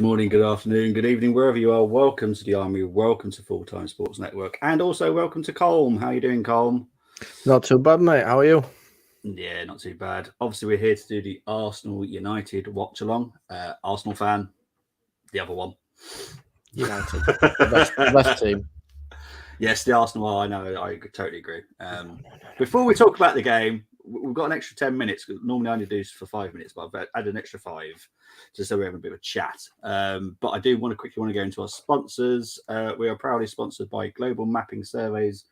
Good morning, good afternoon, good evening, wherever you are. Welcome to the Army. Welcome to Full Time Sports Network, and also welcome to Colm. How are you doing, Colm? Not too bad, mate. How are you? Yeah, not too bad. Obviously, we're here to do the Arsenal United Watchalong. Arsenal fan, the other one. United, the best team. Yes, the Arsenal are. I know. I totally agree. Before we talk about the game, we've got an extra 10 minutes. Normally, I only do for 5 minutes, but I've added an extra 5 just so we're having a bit of a chat. But I do quickly want to go into our sponsors. We are proudly sponsored by Global Mapping Surveys.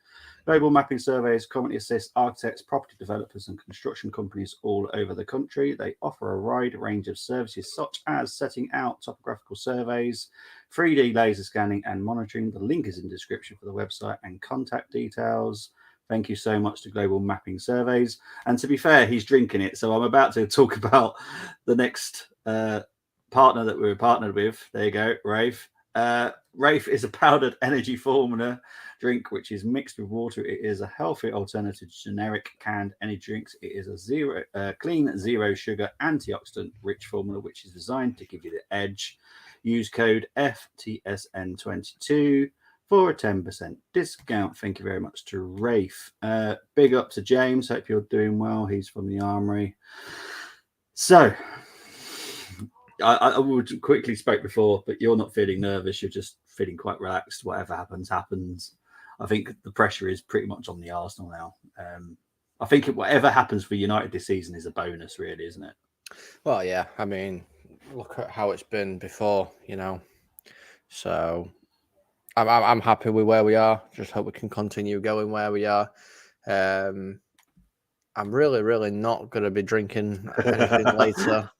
Global Mapping Surveys currently assist architects, property developers, and construction companies all over the country. They offer a wide range of services such as setting out topographical surveys, 3D laser scanning, and monitoring. The link is in the description for the website and contact details. Thank you so much to Global Mapping Surveys. And to be fair, he's drinking it. So I'm about to talk about the next partner that we're partnered with. There you go, Rafe. Rafe is a powdered energy formula drink which is mixed with water. It is a healthy alternative to generic canned energy drinks. It is a clean, zero sugar, antioxidant rich formula which is designed to give you the edge. Use code FTSN22 for a 10% discount. Thank you very much to Rafe. Big up to James. Hope you're doing well. He's from the Armory. So, I would quickly spoke before, but you're not feeling nervous. You're just feeling quite relaxed. Whatever happens, happens. I think the pressure is pretty much on the Arsenal now. I think whatever happens for United this season is a bonus, really, isn't it? Well, yeah. I mean, look at how it's been before, So I'm happy with where we are. Just hope we can continue going where we are. I'm really, really not going to be drinking anything later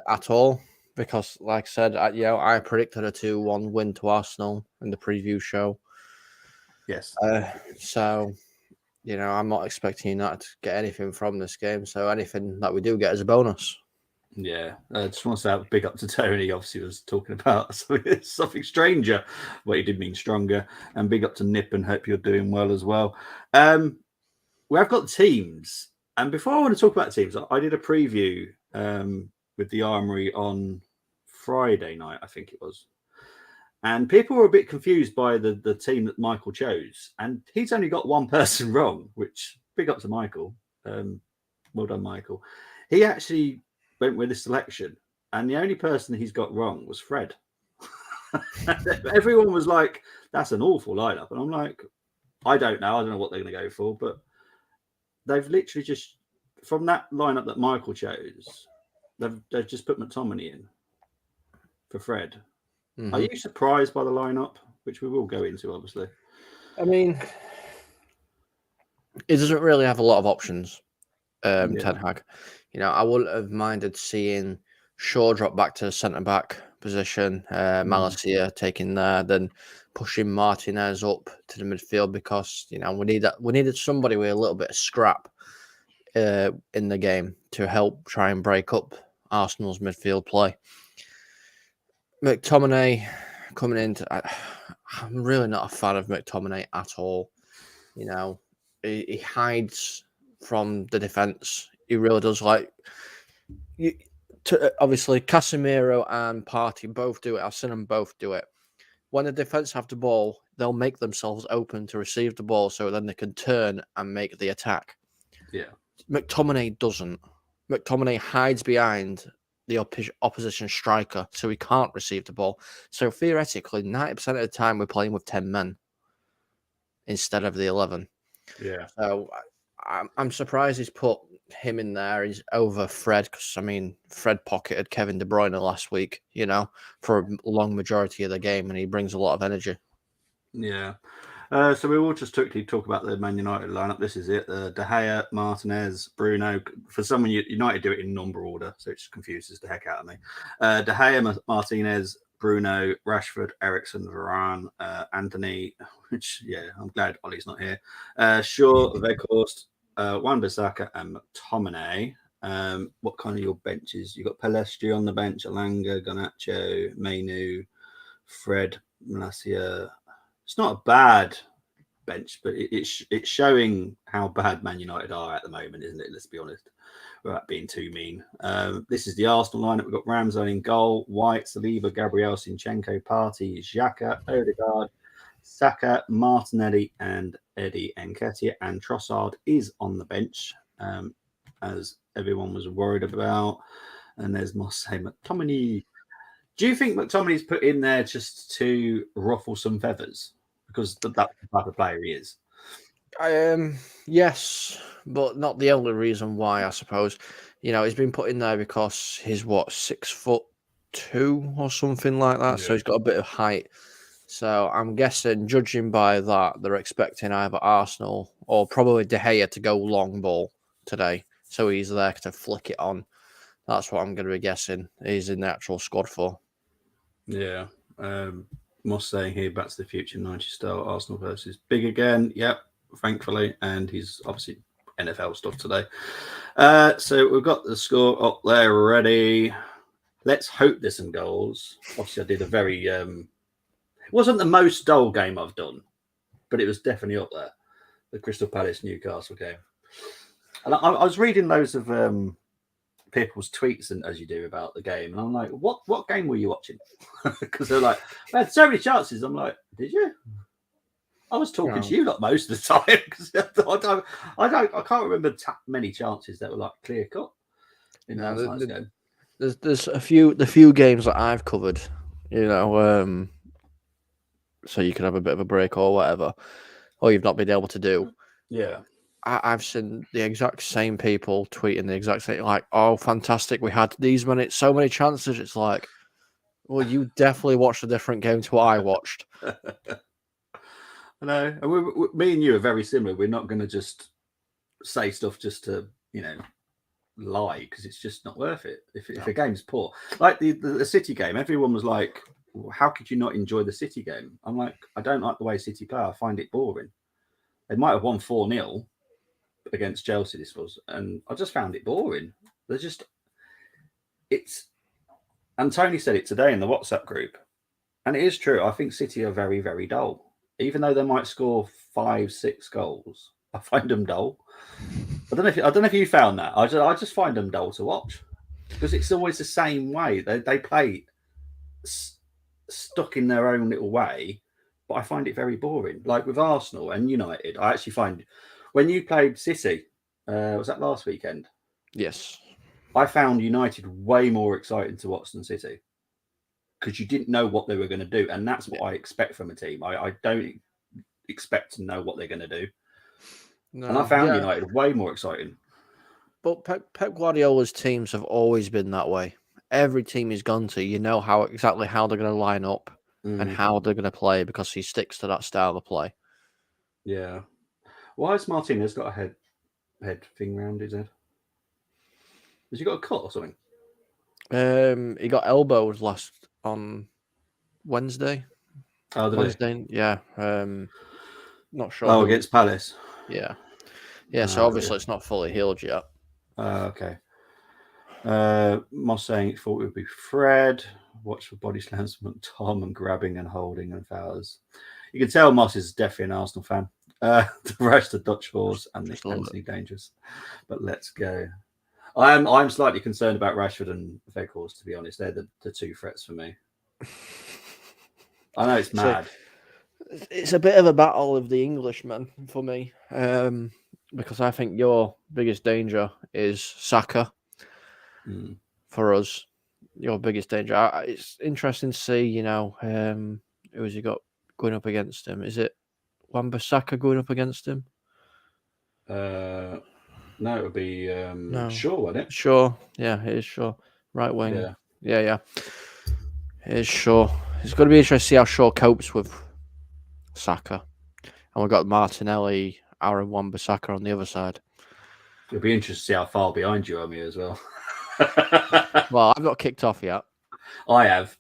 at all because, like I said, I predicted a 2-1 win to Arsenal in the preview show. Yes. So, I'm not expecting United to get anything from this game. So anything that we do get is a bonus. Yeah, I just want to say a big up to Tony. Obviously, was talking about something stranger, but he did mean stronger. And big up to Nip, and hope you're doing well as well. We have got teams, and before I want to talk about teams, I did a preview with the Armory on Friday night, I think it was, and people were a bit confused by the team that Michael chose, and he's only got one person wrong. Which big up to Michael. Well done, Michael. He actually went with his selection, and the only person he's got wrong was Fred. Everyone was like, "That's an awful lineup," and I'm like, "I don't know. I don't know what they're going to go for, but they've literally just from that lineup that Michael chose, they've just put McTominay in for Fred." Mm-hmm. Are you surprised by the lineup, which we will go into, obviously? I mean, it doesn't really have a lot of options. Ten Hag. I wouldn't have minded seeing Shaw drop back to the centre back position, Malacia taking there, then pushing Martinez up to the midfield because we needed somebody with a little bit of scrap in the game to help try and break up Arsenal's midfield play. McTominay coming into, I'm really not a fan of McTominay at all. He hides from the defence. He really does. Obviously, Casemiro and Partey both do it. I've seen them both do it. When the defence have the ball, they'll make themselves open to receive the ball so then they can turn and make the attack. Yeah. McTominay doesn't. McTominay hides behind the opposition striker so he can't receive the ball. So theoretically, 90% of the time we're playing with 10 men instead of the 11. Yeah. So I'm surprised he's put him in there. He's over Fred because, Fred pocketed Kevin De Bruyne last week, for a long majority of the game, and he brings a lot of energy. Yeah. So we will just quickly talk about the Man United lineup. This is it. De Gea, Martinez, Bruno. For someone, United do it in number order, so it just confuses the heck out of me. De Gea, Martinez, Bruno, Rashford, Eriksen, Varane, Anthony, which, I'm glad Ollie's not here. Shaw, Weghorst, Wan-Bissaka, and McTominay. What kind of your benches? You've got Palestri on the bench, Alanga, Garnacho, Mainu, Fred, Malacia. It's not a bad bench, but it's showing how bad Man United are at the moment, isn't it? Let's be honest, without being too mean. This is the Arsenal lineup. We've got Ramsdale in goal, White, Saliba, Gabriel, Zinchenko, Partey, Xhaka, Odegaard, Saka, Martinelli, and Eddie Nketiah, and Trossard is on the bench, as everyone was worried about. And there's Mosse McTominay. Do you think McTominay's put in there just to ruffle some feathers? Because that's the type of player he is. Yes, but not the only reason why, I suppose. He's been put in there because he's 6'2" or something like that. Yeah. So he's got a bit of height. So I'm guessing, judging by that, they're expecting either Arsenal or probably De Gea to go long ball today. So he's there to flick it on. That's what I'm going to be guessing. He's in the actual squad for. Yeah. Moss saying here, back to the future, 90 style Arsenal versus Big again. Yep, thankfully. And he's obviously NFL stuff today. So we've got the score up there already. Let's hope there's some goals. Obviously, I did a very... it wasn't the most dull game I've done, but it was definitely up there. The Crystal Palace Newcastle game. And I was reading loads of people's tweets, and as you do, about the game, and I'm like, what game were you watching? Because they're like, I had so many chances. I'm like, did you? I was talking to you lot most of the time, because I can't remember many chances that were like clear cut in last night's game. There's the few games that I've covered, so you can have a bit of a break or whatever, or you've not been able to do. Yeah. I've seen the exact same people tweeting the exact same, like, oh, fantastic, we had these minutes, so many chances. It's like, well, you definitely watched a different game to what I watched. I know. And me and you are very similar. We're not going to just say stuff just to, lie, because it's just not worth it. If a game's poor. Like the City game, everyone was like, how could you not enjoy the City game? I'm like, I don't like the way City play. I find it boring. They might have won 4-0 against Chelsea, this was, and I just found it boring. And Tony said it today in the WhatsApp group, and it is true. I think City are very, very dull. Even though they might score 5-6 goals, I find them dull. I don't know if you found that. I just find them dull to watch, because it's always the same way. They play stuck in their own little way, but I find it very boring. Like with Arsenal and United, I actually find when you played City, was that last weekend? Yes. I found United way more exciting to watch than City, because you didn't know what they were going to do, and that's what I expect from a team. I don't expect to know what they're going to do. No, and I found United way more exciting. But Pep Guardiola's teams have always been that way. Every team he's gone to, you know exactly how they're going to line up and how they're going to play, because he sticks to that style of play. Yeah. Why has Martinez got a head thing round his head? Has he got a cut or something? He got elbowed on Wednesday. Oh, Wednesday, yeah. Not sure. Oh, against Palace. Yeah. Yeah, so obviously it's not fully healed yet. Okay. Moss saying he thought it would be Fred. Watch for body slams from Tom and grabbing and holding and fouls. You can tell Moss is definitely an Arsenal fan. The rest of Dutch Force and the Anthony Dangerous. But let's go. I'm slightly concerned about Rashford and Weghorst, to be honest. They're the two threats for me. I know it's mad. It's a bit of a battle of the Englishmen for me, because I think your biggest danger is Saka. For us, your biggest danger. It's interesting to see, who has he got going up against him? Is it Wan-Bissaka going up against him? No, it would be Shaw, wouldn't it? Shaw, yeah, it is Shaw. Right wing. Yeah. It is Shaw. It's going to be interesting to see how Shaw copes with Saka. And we've got Martinelli, Aaron Wan-Bissaka on the other side. It'll be interesting to see how far behind you are me as well. Well, I've not kicked off yet. I have.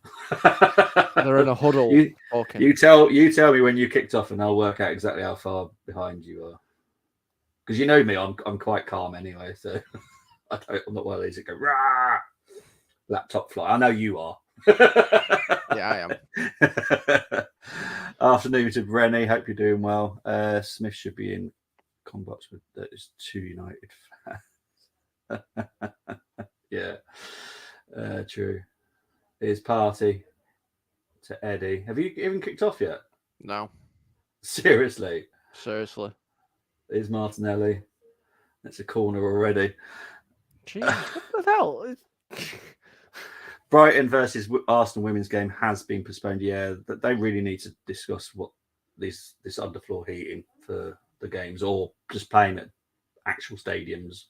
They're in a huddle. You tell me when you kicked off, and I'll work out exactly how far behind you are. Because you know me, I'm quite calm anyway, so I'm not one of these that go rah, laptop fly. I know you are. Yeah, I am. Afternoon to Rennie. Hope you're doing well. Smith should be in combats with those 2 United fans. Yeah, true. Here's Party to Eddie. Have you even kicked off yet? No. Seriously. Here's Martinelli. That's a corner already. Jesus, what the hell? Brighton versus Arsenal women's game has been postponed. Yeah, but they really need to discuss what this underfloor heating for the games, or just playing at actual stadiums.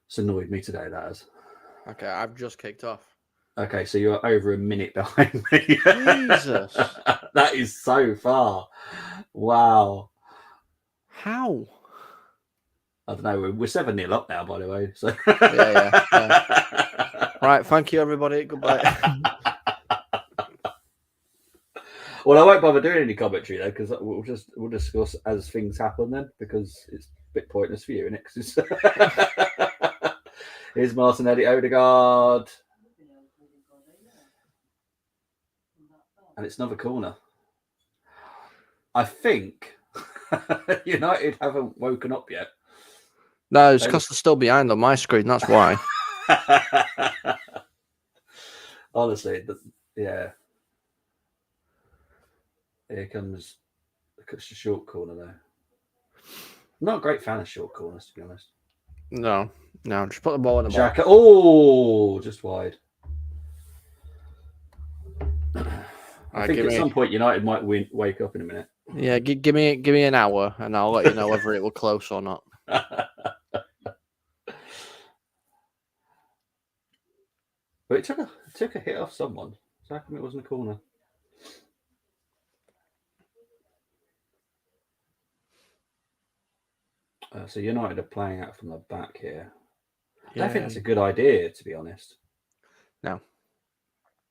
It's annoyed me today, that has. Okay, I've just kicked off. Okay, so you're over a minute behind me. Jesus. That is so far. Wow. How? I don't know. We're 7-0 up now, by the way. So Yeah. Right, thank you, everybody. Goodbye. Well, I won't bother doing any commentary though, because we'll discuss as things happen then, because it's a bit pointless for you, isn't it? Here's Martinelli, Odegaard, and it's another corner. I think United haven't woken up yet. No, it's because they're still behind on my screen. That's why. Honestly, yeah. Here comes the short corner though. I'm not a great fan of short corners, to be honest. No, just put the ball in the box. Oh, just wide. I think at some point United might wake up in a minute. Yeah, give me an hour, and I'll let you know whether it will close or not. But it took a hit off someone. So how come it wasn't a corner? So United are playing out from the back here. I don't think that's a good idea, to be honest. No,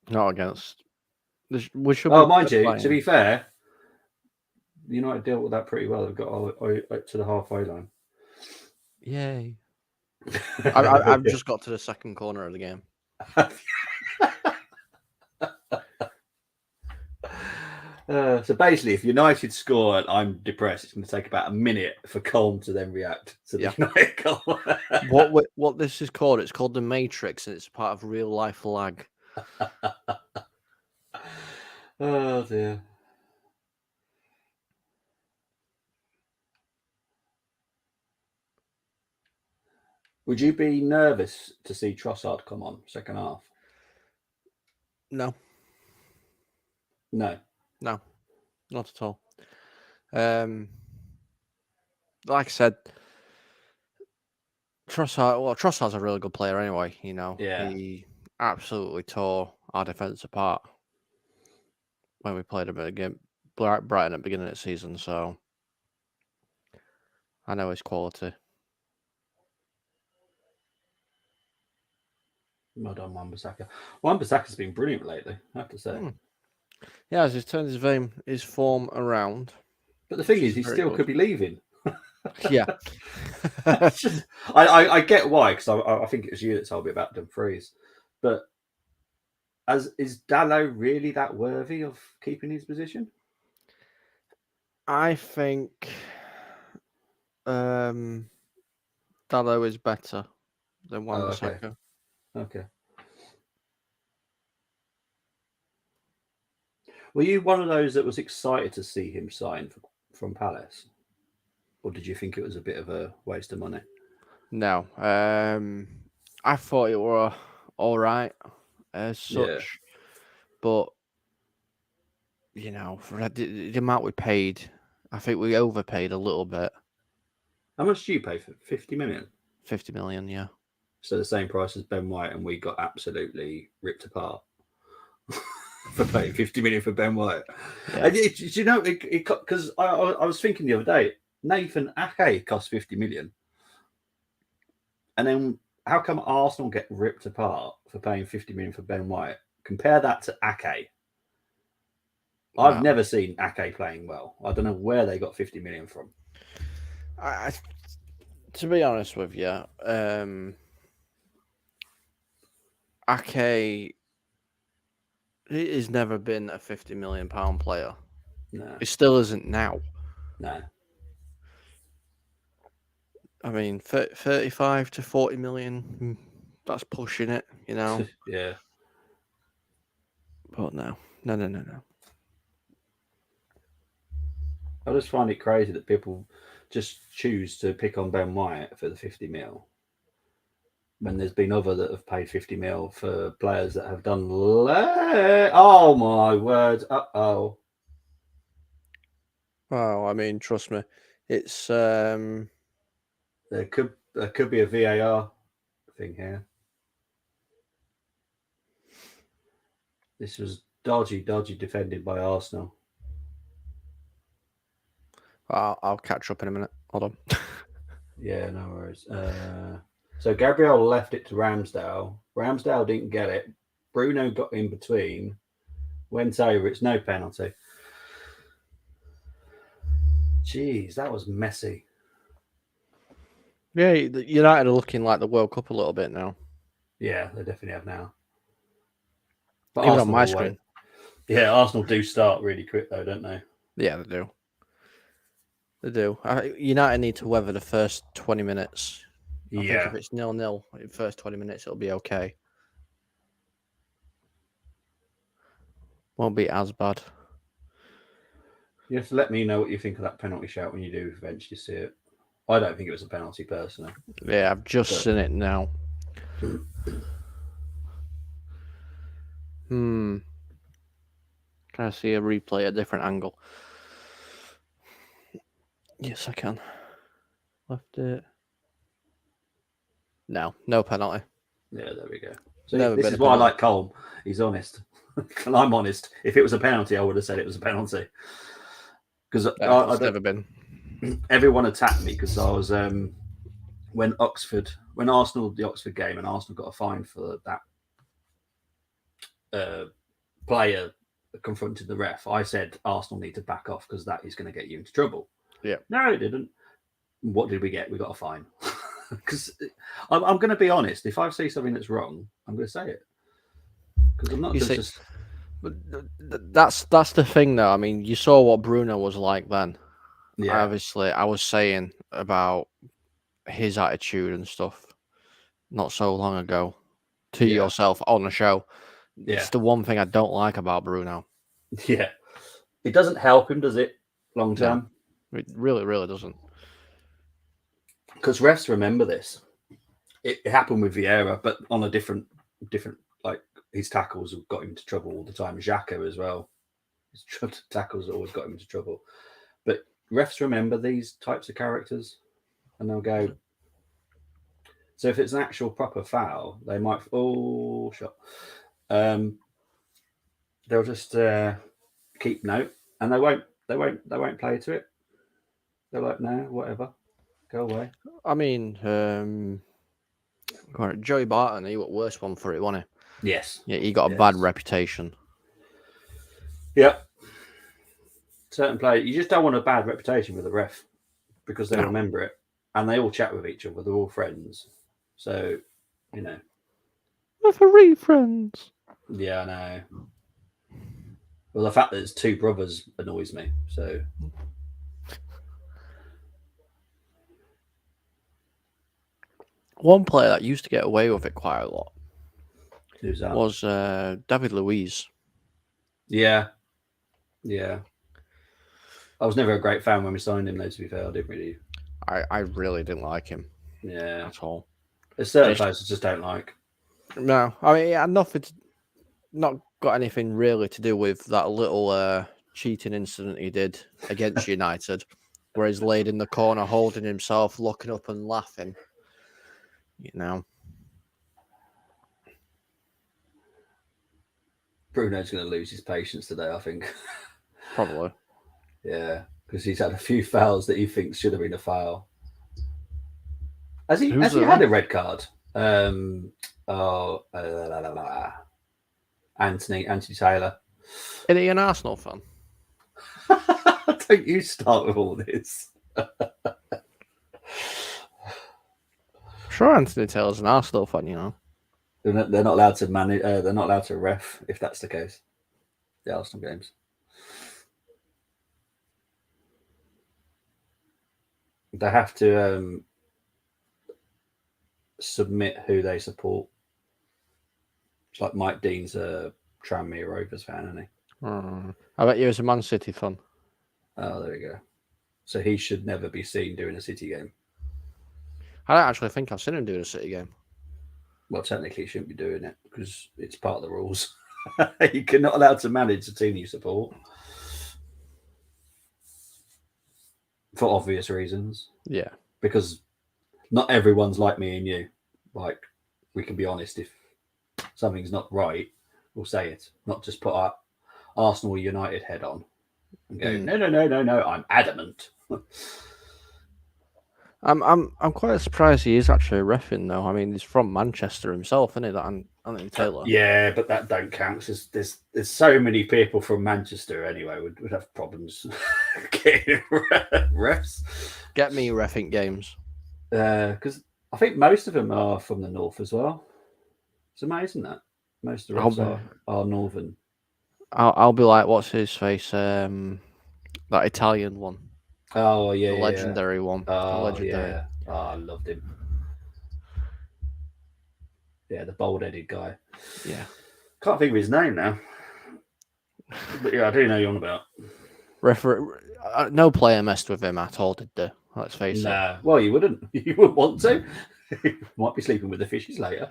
not against. We should. Oh, mind you, to be fair, United dealt with that pretty well. They've got to the halfway line. Yay! I've just got to the second corner of the game. So basically, if United score and I'm depressed, it's going to take about a minute for Colm to then react to the United goal. What this is called? It's called the Matrix, and it's part of real life lag. Oh dear. Would you be nervous to see Trossard come on second half? No. No, not at all. Like I said, Trossard's a really good player anyway. You know, he absolutely tore our defence apart when we played him against Brighton at the beginning of the season. So I know his quality. Well done, Wan-Bissaka. Wan-Bissaka's been brilliant lately, I have to say. Yeah, he's turned his form around. But the thing is, he still could be leaving. Yeah. I get why, because I think it was you that told me about Dumfries. But is Dalot really that worthy of keeping his position? I think Dalot is better than Wan-Bissaka. Okay. Were you one of those that was excited to see him sign from Palace? Or did you think it was a bit of a waste of money? No. I thought it were all right as such. But, you know, for the amount we paid, I think we overpaid a little bit. How much did you pay for 50 million? 50 million, yeah. So the same price as Ben White, and we got absolutely ripped apart for paying 50 million for Ben White. Yeah. Do you know, because I was thinking the other day, Nathan Ake cost 50 million. And then how come Arsenal get ripped apart for paying 50 million for Ben White? Compare that to Ake. I've never seen Ake playing well. I don't know where they got 50 million from. To be honest with you, Ake He's never been a £50 million player. No, He still isn't now. no. I mean, 35 to 40 million, that's pushing it, Yeah. But no. I just find it crazy that people just choose to pick on Ben White for the 50 mil when there's been other that have paid 50 mil for players that have done. Oh my word! Oh. Oh, I mean, trust me, it's There could be a VAR thing here. This was dodgy defended by Arsenal. I'll catch up in a minute. Hold on. Yeah, no worries. So Gabriel left it to Ramsdale. Ramsdale didn't get it. Bruno got in between. Went over. It's no penalty. Jeez, that was messy. Yeah, United are looking like the World Cup a little bit now. Yeah, they definitely have now. But Even Arsenal on my will screen. wait. Yeah, Arsenal do start really quick though, don't they? Yeah, they do. They do. United need to weather the first 20 minutes. I think if it's 0-0, in the first 20 minutes, it'll be okay. Won't be as bad. You have to let me know what you think of that penalty shout when you do eventually see it. I don't think it was a penalty personally. Yeah, I've just seen it now. Can I see a replay at a different angle? Yes, I can. Left it. No penalty. Yeah, there we go. So Never this been is a why I penalty. like Colm. He's honest. And I'm honest. If it was a penalty, I would have said it was a penalty. Because It's never been. Everyone attacked me because I was when Arsenal the Oxford game and Arsenal got a fine for that player confronted the ref. I said Arsenal need to back off because that is going to get you into trouble. Yeah. No, it didn't. What did we get? We got a fine. Because I'm going to be honest. If I see something that's wrong, I'm going to say it. Because I'm not just. That's the thing, though. I mean, you saw what Bruno was like then. Yeah. Obviously, I was saying about his attitude and stuff not so long ago to yourself on the show. Yeah. It's the one thing I don't like about Bruno. Yeah. It doesn't help him, does it? Long term? No, it really, really doesn't. Because refs remember this. It happened with Vieira, but on a different, like his tackles have got him into trouble all the time. Xhaka as well. His tackles always got him into trouble. But refs remember these types of characters and they'll go. So if it's an actual proper foul, they might shot. They'll just keep note and they won't play to it. They're like, no, whatever. Go away. I mean, Joey Barton, he was worse one for it, wasn't he? Yes. Yeah, he got a bad reputation. Yep. Certain players, you just don't want a bad reputation with a ref because they remember it and they all chat with each other. They're all friends. So, referee friends. Yeah, I know. Well, the fact that it's two brothers annoys me. So, one player that used to get away with it quite a lot. Who's that? Was David Luiz. Yeah. I was never a great fan when we signed him, though, to be fair. I didn't really. I really didn't like him. Yeah. At all. There's certain players I just don't like. No. I mean, yeah, not got anything really to do with that little cheating incident he did against United, where he's laid in the corner holding himself, looking up and laughing. Bruno's going to lose his patience today, I think. Probably. Yeah, because he's had a few fouls that he thinks should have been a foul. Has he had a red card? Anthony Taylor. Is he an Arsenal fan? Don't you start with all this. Sure, Anthony Taylor's an Arsenal fan, They're not allowed to manage. They're not allowed to ref if that's the case. the Arsenal games. They have to submit who they support. It's like Mike Dean's a Tranmere Rovers fan, isn't he? I bet you was a Man City fan. Oh, there we go. So he should never be seen doing a City game. I don't actually think I've seen him doing a City game. Well, technically, he shouldn't be doing it because it's part of the rules. You're not allowed to manage the team you support for obvious reasons. Yeah. Because not everyone's like me and you. Like, we can be honest. If something's not right, we'll say it. Not just put our Arsenal United head on and go, no, I'm adamant. I'm quite surprised he is actually reffing though. I mean, he's from Manchester himself, isn't he? That Anthony Taylor. Yeah, but that don't count. There's so many people from Manchester anyway would have problems getting refs. Get me reffing games. Because I think most of them are from the north as well. It's amazing that most of the refs are northern. I'll be like, what's his face? That Italian one. Oh yeah, the legendary one. Oh legendary. yeah, I loved him. Yeah, the bald-headed guy. Yeah, can't think of his name now. But yeah, I do know you're on about. No player messed with him at all, did they? Let's face it. Well, you wouldn't. You wouldn't want to. Might be sleeping with the fishes later.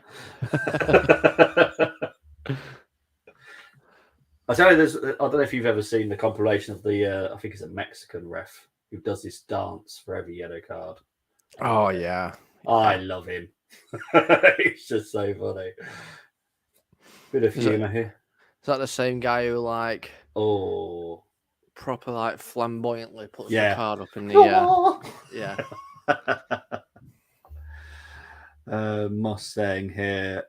I tell you, I don't know if you've ever seen the compilation of the. I think it's a Mexican ref who does this dance for every yellow card. Oh yeah, I love him. It's just so funny. Bit of humour here. Is that the same guy who like? Oh. Proper like flamboyantly puts the card up in the air. Moss saying here,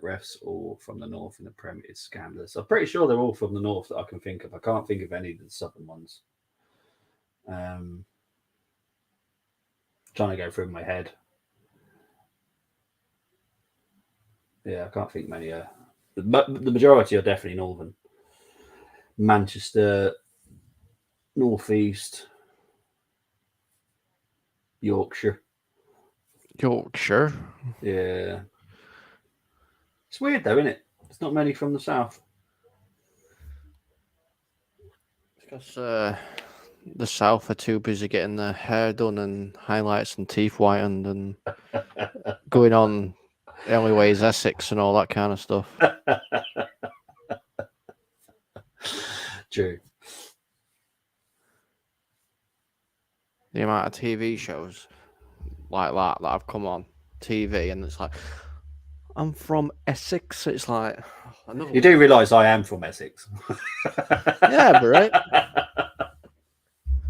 refs all from the north in the Premier is scandalous. I'm pretty sure they're all from the north that I can think of. I can't think of any of the southern ones. Trying to go through my head. Yeah, I can't think many. The majority are definitely northern. Manchester, Northeast, Yorkshire. Yeah. It's weird though, isn't it? There's not many from the south. Because the south are too busy getting their hair done and highlights and teeth whitened and going on early ways Essex and all that kind of stuff. True. The amount of TV shows like that have come on TV, and it's like, I'm from Essex. It's like, you do realise I am from Essex. Yeah, but right.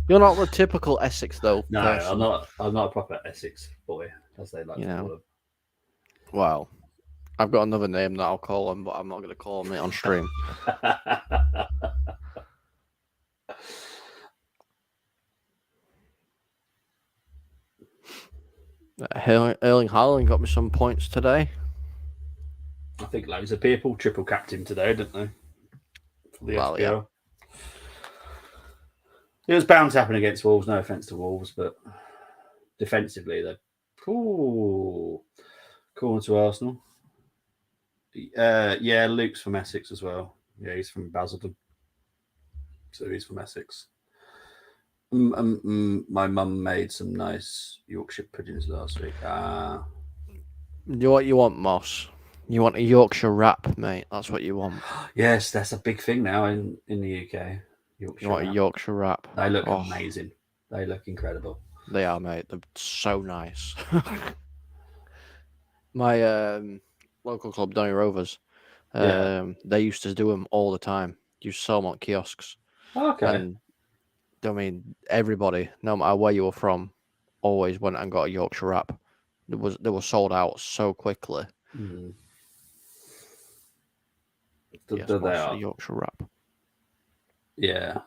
You're not the typical Essex though. No, person. I'm not a proper Essex boy, as they like to call them. Well, I've got another name that I'll call him, but I'm not going to call him it on stream. Erling Haaland got me some points today. I think loads of people triple capped him today, didn't they? For the FPL. Yeah. It was bound to happen against Wolves. No offense to Wolves, but defensively, they're cool to Arsenal. Yeah, Luke's from Essex as well. Yeah, he's from Basildon, so he's from Essex. My mum made some nice Yorkshire puddings last week. What you want, Moss? You want a Yorkshire wrap, mate? That's what you want. Yes, that's a big thing now in the UK. You want a Yorkshire wrap? They look amazing. They look incredible. They are, mate. They're so nice. My local club, Donny Rovers, they used to do them all the time. Used to sell them at kiosks. Okay. And I mean, everybody, no matter where you were from, always went and got a Yorkshire wrap. They were sold out so quickly. Mm-hmm. Yes, they are. Yorkshire wrap. Yeah.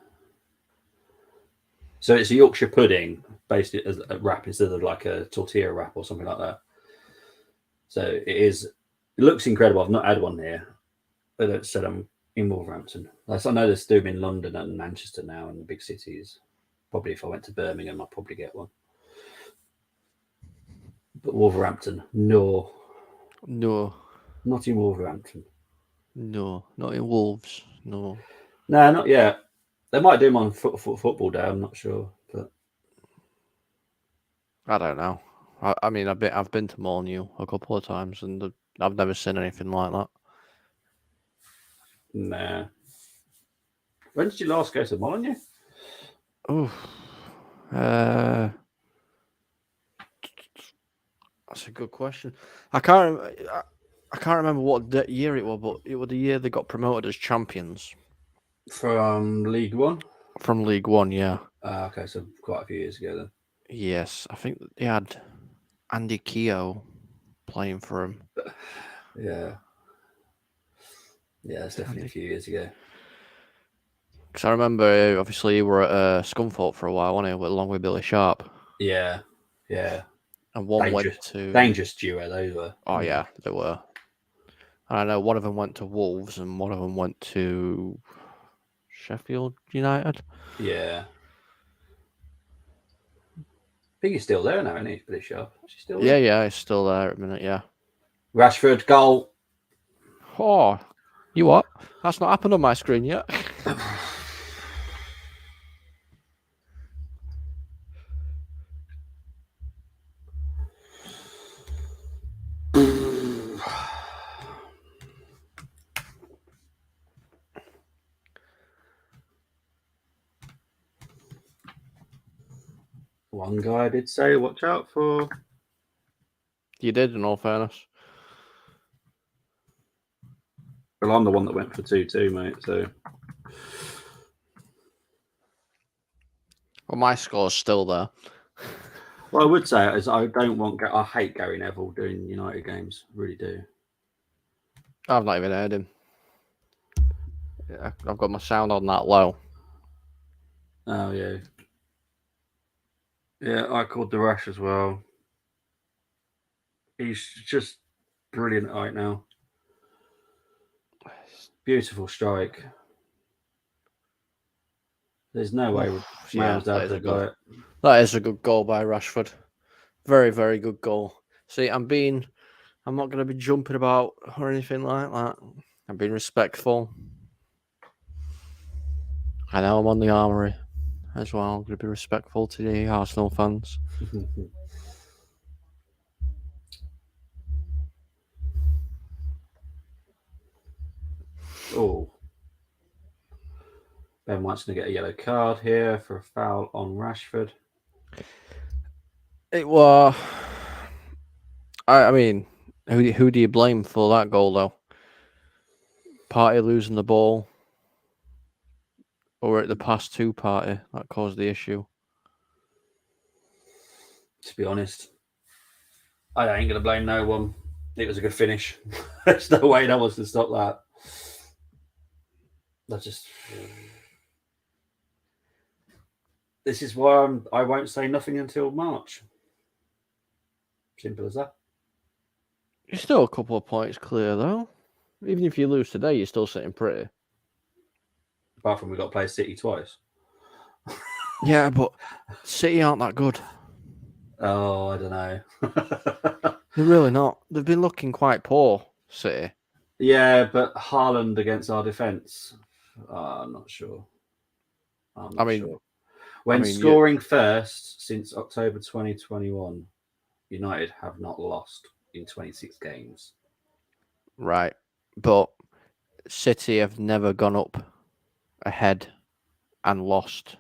So it's a Yorkshire pudding based as a wrap instead of like a tortilla wrap or something like that. So it looks incredible. I've not had one here. They don't sell them in Wolverhampton. I know there's them in London and Manchester now and the big cities. Probably if I went to Birmingham, I'd probably get one. But Wolverhampton, no. No. Not in Wolverhampton. No. Not in Wolves. No. No, not yet. They might do them on football day. I'm not sure, but I don't know. I mean, I've been to Molineux a couple of times, and I've never seen anything like that. nah. When did you last go to Molineux? Oh, that's a good question. I can't remember what year it was, but it was the year they got promoted as champions From League One. from League One. Yeah. Okay, so quite a few years ago then. Yes, I think they had Andy Keogh playing for him. Yeah. Yeah, it's definitely a few years ago. Because I remember, obviously, you were at Scunthorpe for a while, weren't you, along with Billy Sharp? Yeah, yeah. And one went to... Dangerous duo, those were. Oh, yeah, they were. And I know one of them went to Wolves and one of them went to Sheffield United. Yeah. I think he's still there now, isn't he? Billy Sharp. Is he still there? Yeah, he's still there at the minute, yeah. Rashford, goal. Oh, you what? That's not happened on my screen yet. One guy did say, watch out for. You did, in all fairness. Well, I'm the one that went for 2-2, mate, so. Well, my score's still there. What I would say is I hate Gary Neville doing United games. I really do. I've not even heard him. Yeah, I've got my sound on that low. Oh, yeah. Yeah, I called the Rash as well. He's just brilliant right now. Beautiful strike. There's no way Rams have to got it. That is a good goal by Rashford. Very, very good goal. See, I'm not going to be jumping about or anything like that. I'm being respectful. I know I'm on the Armoury as well. I'm going to be respectful to the Arsenal fans. Oh. Ben White's going to get a yellow card here for a foul on Rashford. It was... I mean, who do you blame for that goal, though? Partey losing the ball? Or at the pass to Partey that caused the issue? To be honest, I ain't going to blame no one. It was a good finish. There's no way no one's going to stop that. This is why I won't say nothing until March. Simple as that. You're still a couple of points clear, though. Even if you lose today, you're still sitting pretty. Apart from we've got to play City twice. Yeah, but City aren't that good. Oh, I don't know. They're really not. They've been looking quite poor, City. Yeah, but Haaland against our defence, I'm not sure. I'm not sure. When scoring first since October 2021, United have not lost in 26 games. Right. But City have never gone up ahead and lost.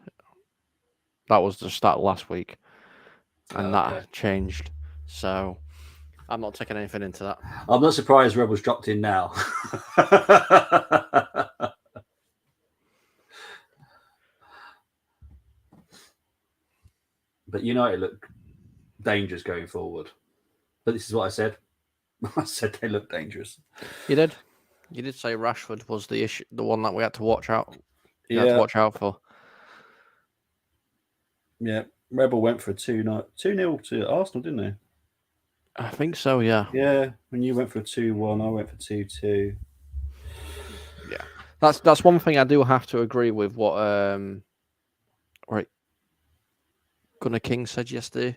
That was the stat last week. And that changed. So I'm not taking anything into that. I'm not surprised Rebels dropped in now. But United look dangerous going forward. But this is what I said. I said they look dangerous. You did. You did say Rashford was the issue, the one that we had to watch out. You had to watch out for. Yeah, Rebel went for a 2-0 to Arsenal, didn't they? I think so, yeah. Yeah, when you went for a 2-1, I went for 2-2. Yeah. That's one thing I do have to agree with. What right, Gunnar King said yesterday.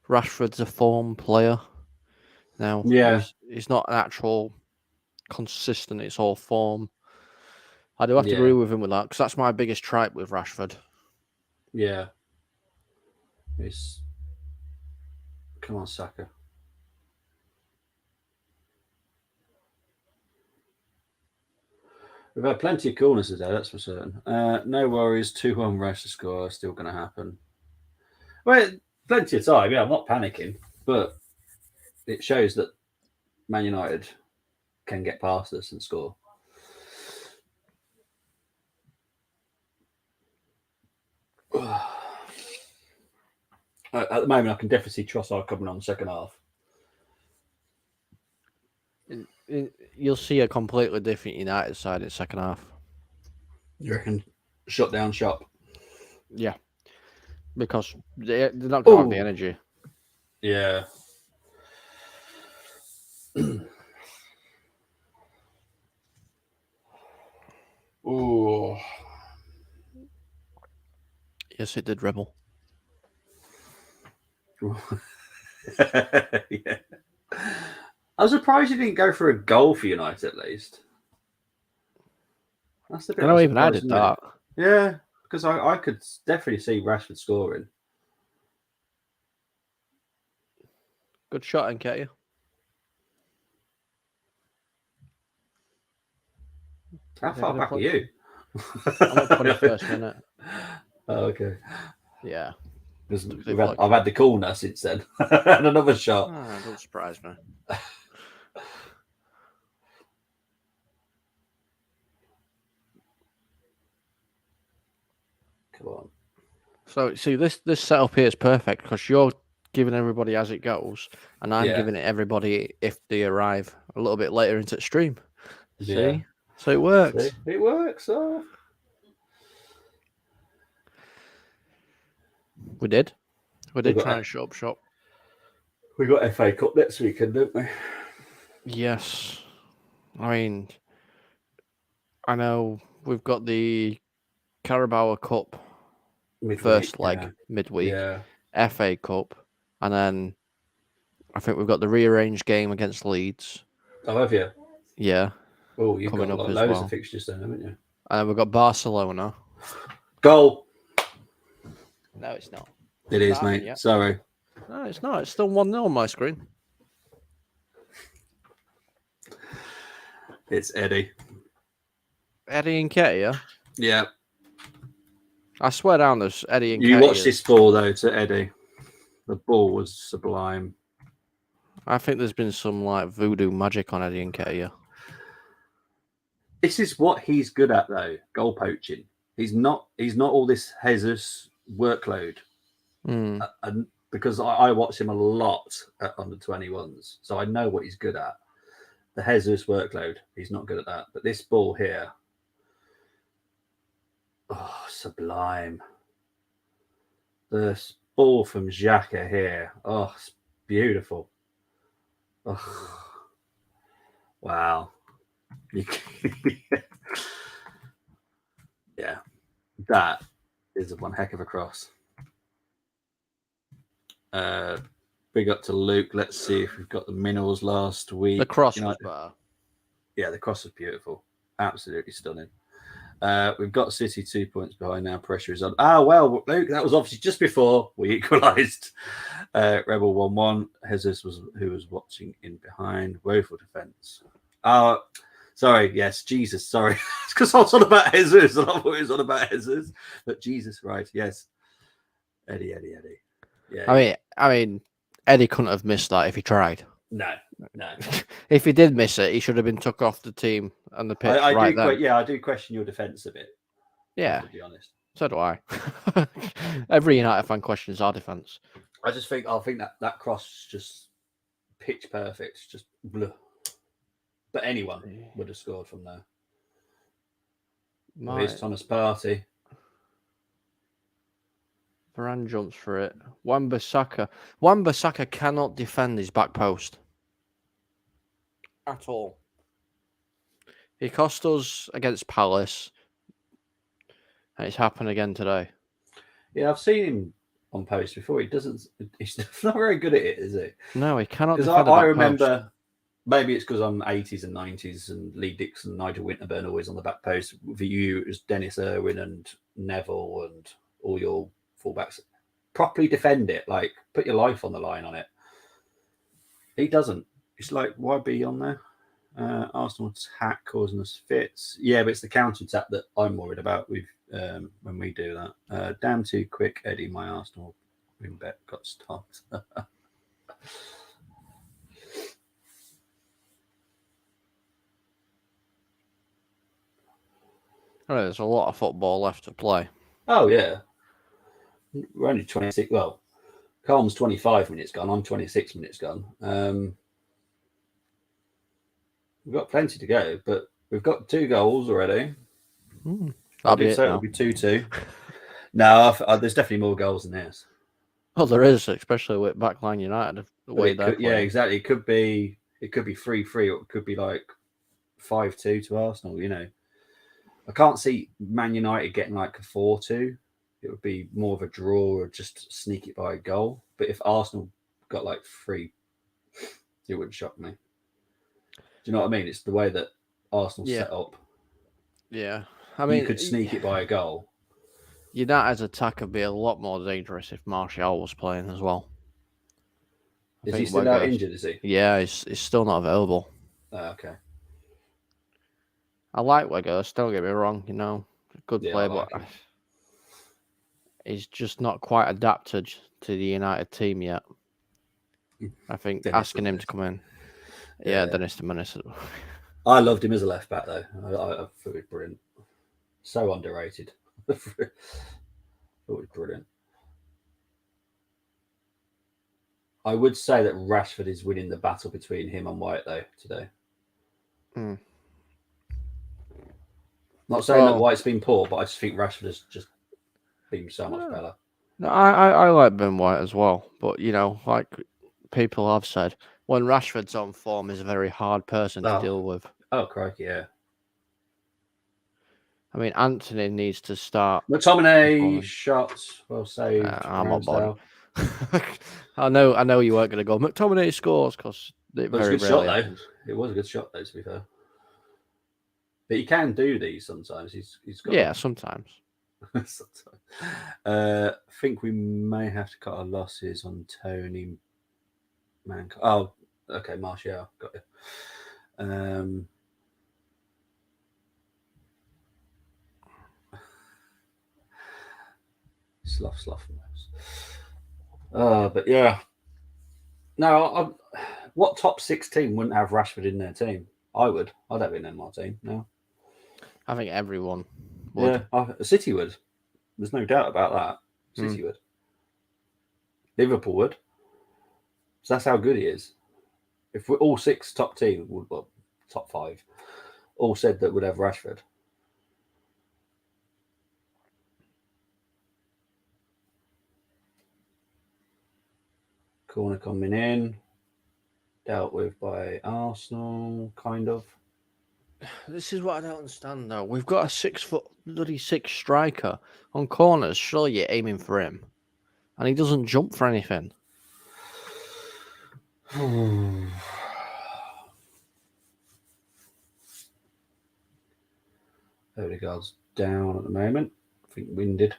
Rashford's a form player. Now Yeah, he's not an actual consistent. It's all form. I do have to yeah, agree with him with that because that's my biggest tripe with Rashford. yeah. It's come on, Saka. We've had plenty of corners today, that's for certain. No worries, 2-1 rush to score, still going to happen. Well, plenty of time. Yeah, I'm not panicking, but it shows that Man United can get past us and score. At the moment, I can definitely see Trossard coming on the second half. You'll see a completely different United side in the second half. You reckon? Shut down shop. Yeah, because they're not going to have the Oh, energy. yeah. Oh. Yes, it did, Rebel. Yeah. I was surprised you didn't go for a goal for United at least. That's the bit I I know was even I surprised, did isn't it? that. Yeah, because I could definitely see Rashford scoring. Good shot, Nketiah. How They're far going to back are put. you? I'm at 21st minute. Oh, okay. Yeah. Because They've like. I've had the corner since then. And another shot. Don't surprise me. Come on. So see, this setup here is perfect because you're giving everybody as it goes, and I'm Yeah. giving it everybody if they arrive a little bit later into the stream. Yeah. See, so it works. See? It works. Oh. We did We've try got and shut up shop. we got FA Cup next weekend, don't we? Yes, I mean, I know we've got the Carabao Cup Midweek. first leg midweek, Yeah. FA Cup, and then I think we've got the rearranged game against Leeds. Oh, have you? Yeah, Oh, you've coming got up as loads well. of fixtures then, haven't you? And then we've got Barcelona. Goal. No, it's not. It is, mate. Yet. Sorry. No, it's not. It's still 1-0 on my screen. It's Eddie. Eddie Nketiah. Yeah. I swear down, there's Eddie Nketiah. You watched this ball though to Eddie. The ball was sublime. I think there's been some like voodoo magic on Eddie Nketiah. This is what he's good at though, goal poaching. He's not all this Jesus workload. And because I watch him a lot at under 21s, so I know what he's good at. The Jesus workload, he's not good at that. But this ball here, oh, sublime. The ball from Xhaka here, oh, it's beautiful. Oh, wow. Yeah, that is one heck of a cross. Big up to Luke. Let's see if we've got the minerals last week. The cross was better. Yeah, the cross was beautiful. Absolutely stunning. We've got City 2 points behind now. Pressure is on. Well, Luke, that was obviously just before we equalised. Rebel 1-1. Jesus was who was watching in behind. Woeful defence. Sorry, yes, Jesus. Sorry. It's because I was on about Jesus. I thought he was on about Jesus. But Jesus, right, yes. Eddie. Yeah. I mean, Eddie couldn't have missed that if he tried. No. If he did miss it, he should have been took off the team and the pitch right then. Yeah, I do question your defence a bit. Yeah, to be honest. So do I. Every United fan questions our defence. I think that cross just pitch perfect, just bleh. But anyone would have scored from there. Here's Thomas Partey. Varane jumps for it. Wan-Bissaka cannot defend his back post at all. He cost us against Palace, and it's happened again today. Yeah, I've seen him on post before. He's not very good at it, is he? No, he cannot Because defend a I back remember, post. maybe it's because I'm 80s and 90s and Lee Dixon, Nigel Winterburn always on the back post. For you, it was Dennis Irwin and Neville and all your fullbacks. Properly defend it, like put your life on the line on it. He doesn't. It's like, why be on there? Arsenal attack causing us fits. Yeah, but it's the counter attack that I'm worried about with when we do that. Damn too quick, Eddie. My Arsenal win bet got stopped. There's a lot of football left to play. Oh yeah, we're only 26. Well, Colm's 25 minutes gone. I'm 26 minutes gone. We've got plenty to go, but we've got 2 goals already. That'll be it so now. It'll be 2-2. No, there's definitely more goals than this. Well, there is, especially with Backline United the way they're playing. Yeah, exactly. It could be 3-3, or it could be like 5-2 to Arsenal. You know, I can't see Man United getting like a 4-2. It would be more of a draw or just sneak it by a goal. But if Arsenal got like 3, it wouldn't shock me. Do you know what I mean? It's the way that Arsenal's set up. Yeah, I mean, you could sneak it by a goal. United's attack would be a lot more dangerous if Martial was playing as well. Is he still out injured? Is he? Yeah, he's still not available. Okay. I like Weghorst, don't get me wrong. You know, good player, like but he's just not quite adapted to the United team yet. I think Dennis asking him to come in. Yeah, Dennis the Menace. I loved him as a left back though. I thought he was brilliant. So underrated. I thought it was brilliant. I would say that Rashford is winning the battle between him and White though today. Not saying that White's been poor, but I just think Rashford has just been so much better. No, I like Ben White as well, but you know, like people have said, when Rashford's on form, is a very hard person to deal with. Oh, crikey, yeah. I mean, Anthony needs to start. McTominay shots, well saved. I'm on board. I know you weren't going to go McTominay scores because it very rarely happens. It was a good shot though, to be fair. But he can do these sometimes. He's got sometimes. I think we may have to cut our losses on Tony Man. Oh, okay, Martial, got it. Slough. But yeah. No, what top 6 team wouldn't have Rashford in their team? I would. I'd have him in my team. No. I think everyone would. Yeah, City would. There's no doubt about that. City would. Liverpool would. So that's how good he is. If we're all 6 top team, well, top 5, all said that would have Rashford. Corner coming in. Dealt with by Arsenal, kind of. This is what I don't understand, though. We've got a 6'6" striker on corners. Surely you're aiming for him, and he doesn't jump for anything. Odegaard's down at the moment. I think winded.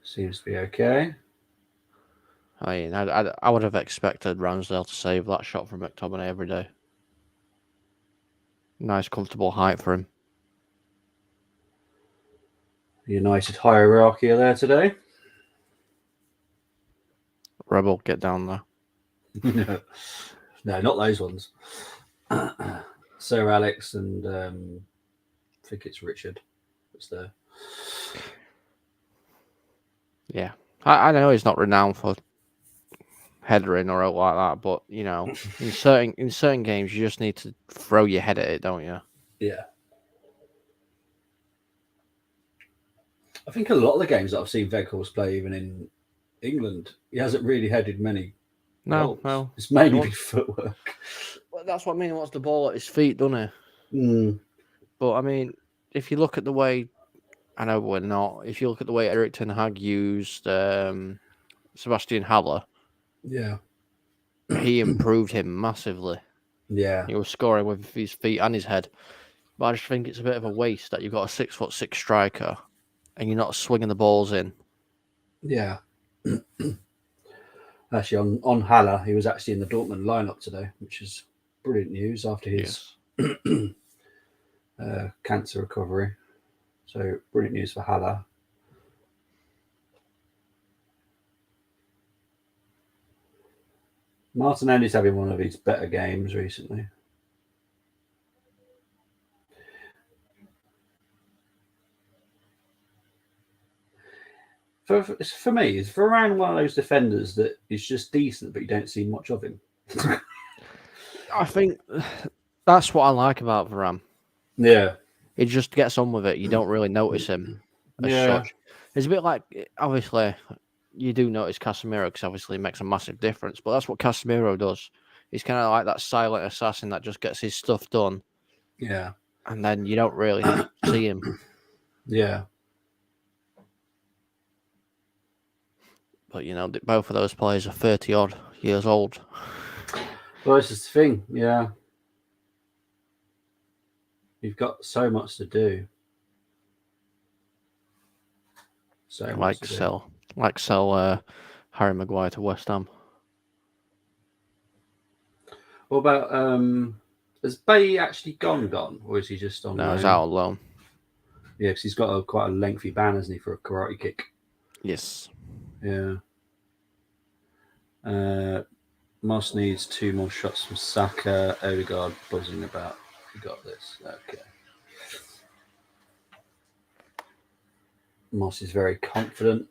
Seems to be okay. I mean, I would have expected Ramsdale to save that shot from McTominay every day. Nice, comfortable height for him. United hierarchy are there today. Rebel, get down there. No, not those ones. Sir Alex and I think it's Richard that's there. Yeah, I know he's not renowned for headering or out like that, but you know, in certain games, you just need to throw your head at it, don't you? Yeah. I think a lot of the games that I've seen Weghorst play, even in England, he hasn't really headed many No. It's mainly footwork. Well, that's what I mean. He wants the ball at his feet, doesn't he? Mm. But I mean, if you look at the way, I know we're not. If you look at the way Erik ten Hag used Sebastian Haller, Yeah. he improved him massively. Yeah. He was scoring with his feet and his head. But I just think it's a bit of a waste that you've got a 6'6" striker and you're not swinging the balls in. Yeah. Actually, on Haller, he was actually in the Dortmund lineup today, which is brilliant news after his cancer recovery. So brilliant news for Haller. Martinelli's having one of his better games recently. For me, is Varane one of those defenders that is just decent, but you don't see much of him? I think that's what I like about Varane. Yeah. He just gets on with it. You don't really notice him as such. It's a bit like, obviously, you do notice Casemiro because obviously it makes a massive difference, but that's what Casemiro does. He's kind of like that silent assassin that just gets his stuff done. Yeah. And then you don't really see him. Yeah. But, both of those players are 30-odd years old. Well, this is the thing. Yeah. You've got so much to do. Sell Harry Maguire to West Ham. What about has Bay actually gone, or is he just on? No, he's out on loan. Yeah, because he's got quite a lengthy ban, hasn't he, for a karate kick? Yes. Yeah. Moss needs 2 more shots from Saka. Odegaard buzzing about. You got this. Okay. Moss is very confident.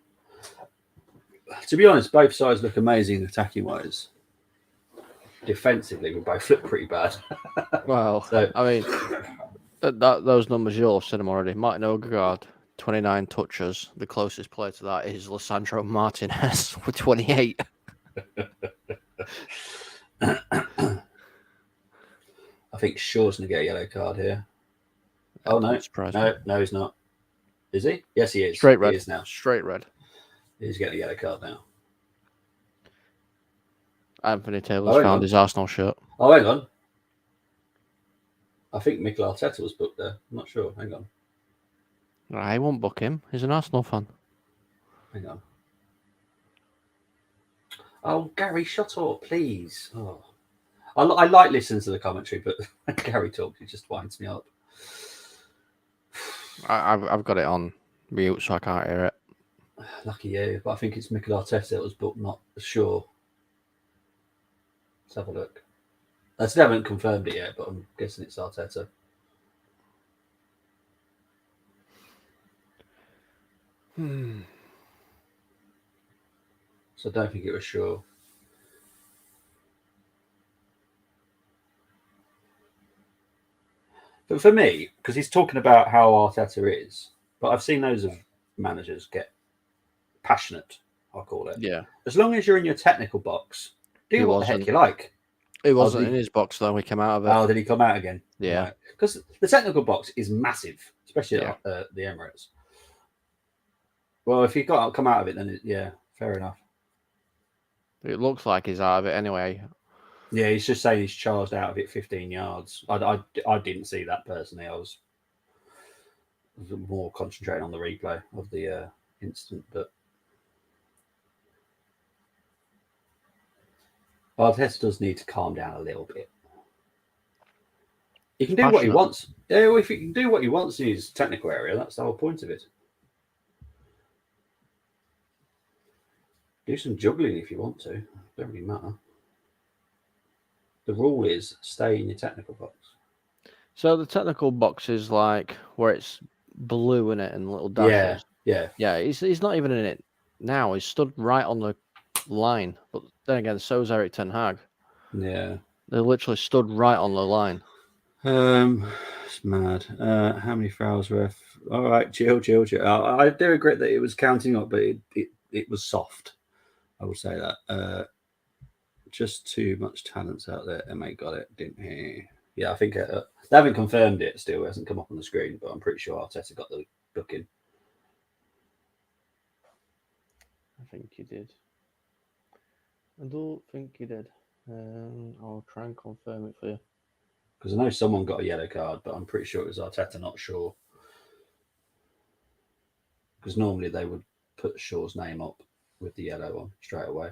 To be honest, both sides look amazing attacking wise. Defensively, we both look pretty bad. Well, I mean, those numbers, you'll have said them already. Martin Odegaard, 29 touches. The closest player to that is Lisandro Martinez with 28. I think Shaw's going to get a yellow card here. Oh, no. No, he's not. Is he? Yes, he is. Straight red. He is now. Straight red. He's getting a yellow card now. Anthony Taylor's found his Arsenal shirt. Oh, hang on. I think Mikel Arteta was booked there. I'm not sure. Hang on. I won't book him. He's an Arsenal fan. Hang on. Oh, Gary, shut up, please. Oh. I like listening to the commentary, but when Gary talks, it just winds me up. I've got it on mute, so I can't hear it. Lucky you, but I think it's Mikel Arteta that was booked, not sure. Let's have a look. I still haven't confirmed it yet, but I'm guessing it's Arteta. So I don't think it was sure. But for me, because he's talking about how Arteta is, but I've seen those of managers get passionate, I'll call it. Yeah. As long as you're in your technical box, do what the heck you like. It wasn't in his box, though. He came out of it. Oh, did he come out again? Yeah. Because the technical box is massive, especially at the Emirates. Well, if he come out of it, then fair enough. It looks like he's out of it anyway. Yeah, he's just saying he's charged out of it 15 yards. I didn't see that personally. I was more concentrating on the replay of the incident, but Arteta does need to calm down a little bit. He can do what he wants. Yeah, well, if he can do what he wants in his technical area, that's the whole point of it. Do some juggling if you want to. Don't really matter. The rule is stay in your technical box. So the technical box is like where it's blue in it and little dashes. Yeah. He's not even in it now. He's stood right on the line. But then again, so is Erik ten Hag. Yeah. They literally stood right on the line. It's mad. How many fouls were? All right, chill. I do agree that it was counting up, but it was soft. I would say that. Just too much talents out there. Emma got it, didn't he? Yeah, I think they haven't confirmed it still. It hasn't come up on the screen, but I'm pretty sure Arteta got the booking. I think he did. I don't think he did. I'll try and confirm it for you. Because I know someone got a yellow card, but I'm pretty sure it was Arteta, not Shaw. Because normally they would put Shaw's name up with the yellow on straight away.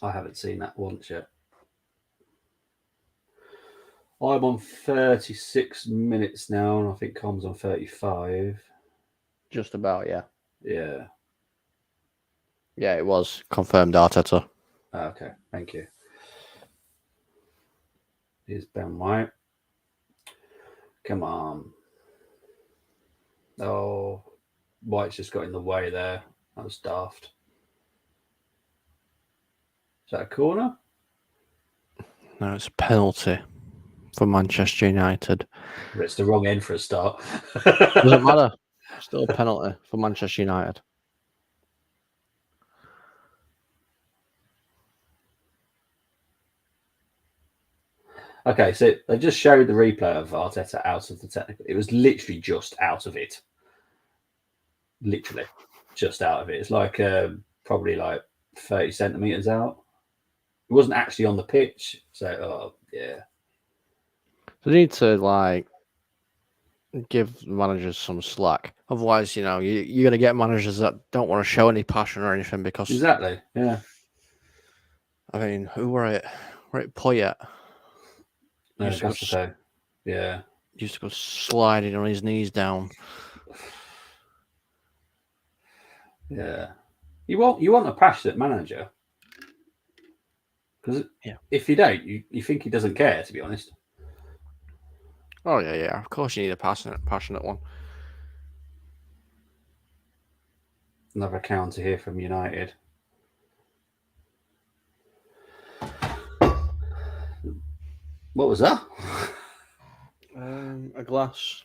I haven't seen that once yet. I'm on 36 minutes now, and I think Com's on 35. Just about, yeah. Yeah. Yeah, it was confirmed Arteta. Okay, thank you. Here's Ben White. Come on. Oh, White's just got in the way there. That was daft. Is that a corner? No, it's a penalty for Manchester United. But it's the wrong end for a start. Doesn't matter. Still a penalty for Manchester United. Okay, so they just showed the replay of Arteta out of the technical. It was literally just out of it. Literally just out of it. It's like probably like 30 centimeters out. It wasn't actually on the pitch. So, yeah. They need to, like, give managers some slack. Otherwise, you're going to get managers that don't want to show any passion or anything because... Exactly, yeah. I mean, who were it? Were it Poyet? No, Gustavo. Yeah. Used to go sliding on his knees down. Yeah. You want a passionate manager. Because if you don't, you think he doesn't care, to be honest. Oh, yeah. Of course you need a passionate one. Another counter here from United. What was that? A glass.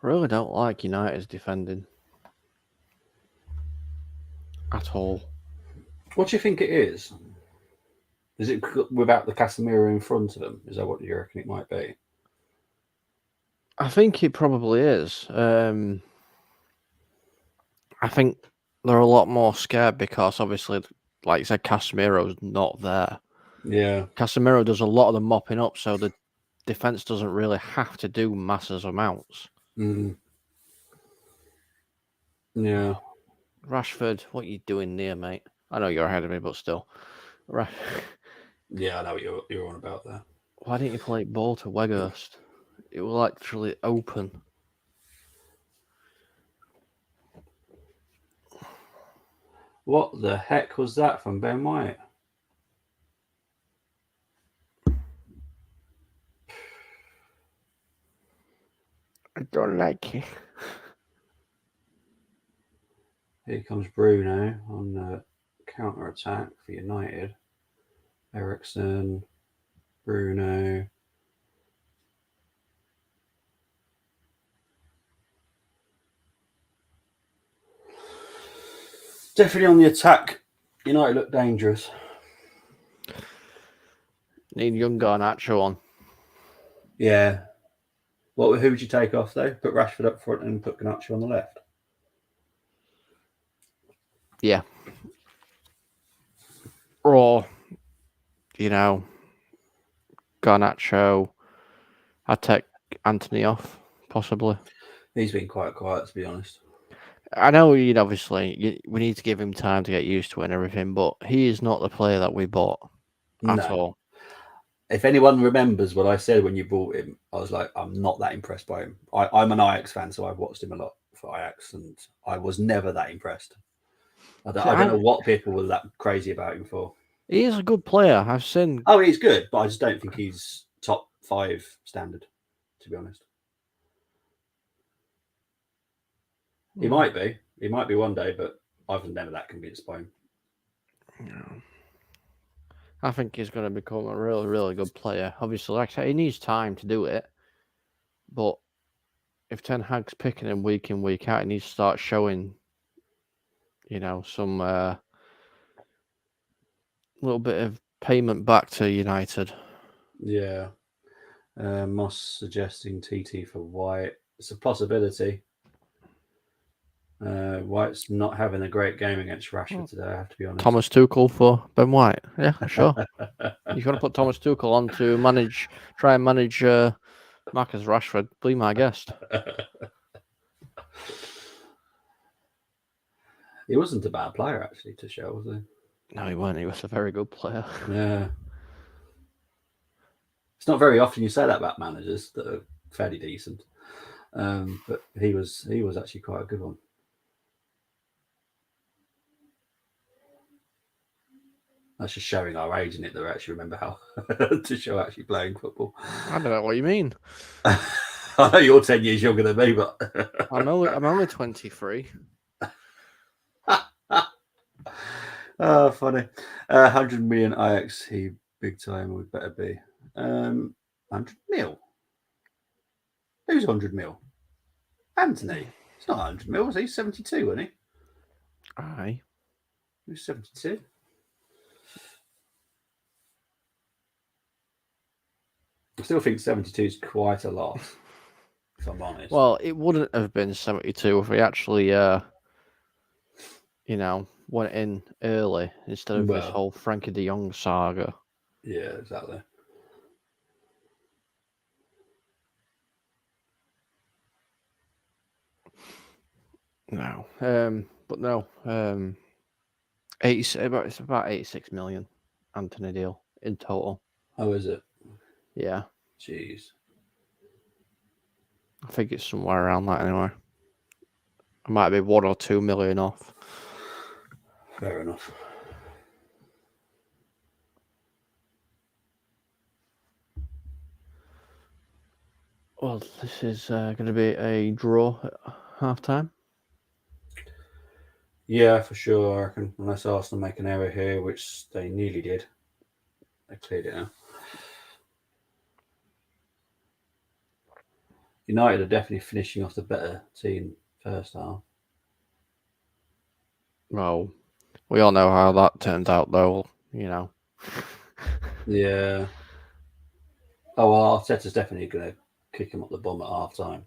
I really don't like United's defending at all. What do you think it is? Is it without the Casemiro in front of them? Is that what you reckon it might be? I think it probably is. I think they're a lot more scared because obviously, like you said, Casemiro's not there. Yeah. Casemiro does a lot of the mopping up, so the defense doesn't really have to do massive amounts. Yeah. Rashford, what are you doing there, mate? I know you're ahead of me, but still. Yeah, I know what you're on about there. Why didn't you play ball to Weghorst? It was actually open. What the heck was that from Ben White? I don't like it. Here comes Bruno on the counter attack for United. Eriksen, Bruno. Definitely on the attack. United look dangerous. Need young Garnacho on. Yeah. Who would you take off though? Put Rashford up front and put Garnacho on the left. Yeah. Or, Garnacho. I'd take Anthony off, possibly. He's been quite quiet, to be honest. I know we need to give him time to get used to it and everything, but he is not the player that we bought at all. If anyone remembers what I said when you bought him, I was like, I'm not that impressed by him. I'm an Ajax fan, so I've watched him a lot for Ajax, and I was never that impressed. I don't know what people were that crazy about him for. He is a good player. I've seen... Oh, he's good, but I just don't think he's top 5 standard, to be honest. He might be. He might be one day, but I've never that convinced by him. Yeah. I think he's going to become a really, really good player. Obviously, like I say, he needs time to do it. But if Ten Hag's picking him week in, week out, he needs to start showing, some little bit of payment back to United. Yeah. Moss suggesting TT for White. It's a possibility. White's not having a great game against Rashford today, I have to be honest. Thomas Tuchel for Ben White. Yeah, sure. You've got to put Thomas Tuchel on to try and manage Marcus Rashford. Be my guest. He wasn't a bad player, actually, to show, was he? No, he weren't. He was a very good player. Yeah. It's not very often you say that about managers that are fairly decent. But he was actually quite a good one. That's just showing our age, isn't it? That we actually remember how to show actually playing football. I don't know what you mean. I know you're 10 years younger than me, but I'm only 23. Oh, funny. 100 million Ajax, he big time would better be. 100 mil. Who's 100 mil? Anthony. It's not 100 mil, was he? 72, wasn't he? Aye. Who's 72? I still think 72 is quite a lot, if I'm honest. Well, it wouldn't have been 72 if we actually, went in early instead of this whole Frankie de Jong saga. Yeah, exactly. No, but no, it's about 86 million, Anthony deal in total. Oh, is it? Yeah. Jeez. I think it's somewhere around that anyway. It might be 1 or 2 million off. Fair enough. Well, this is going to be a draw at half time. Yeah, for sure, I reckon. Unless Arsenal make an error here, which they nearly did. They cleared it now. United are definitely finishing off the better team first half. Well, we all know how that turned out, though, Yeah. Oh, well, Arteta's definitely going to kick him up the bum at half time.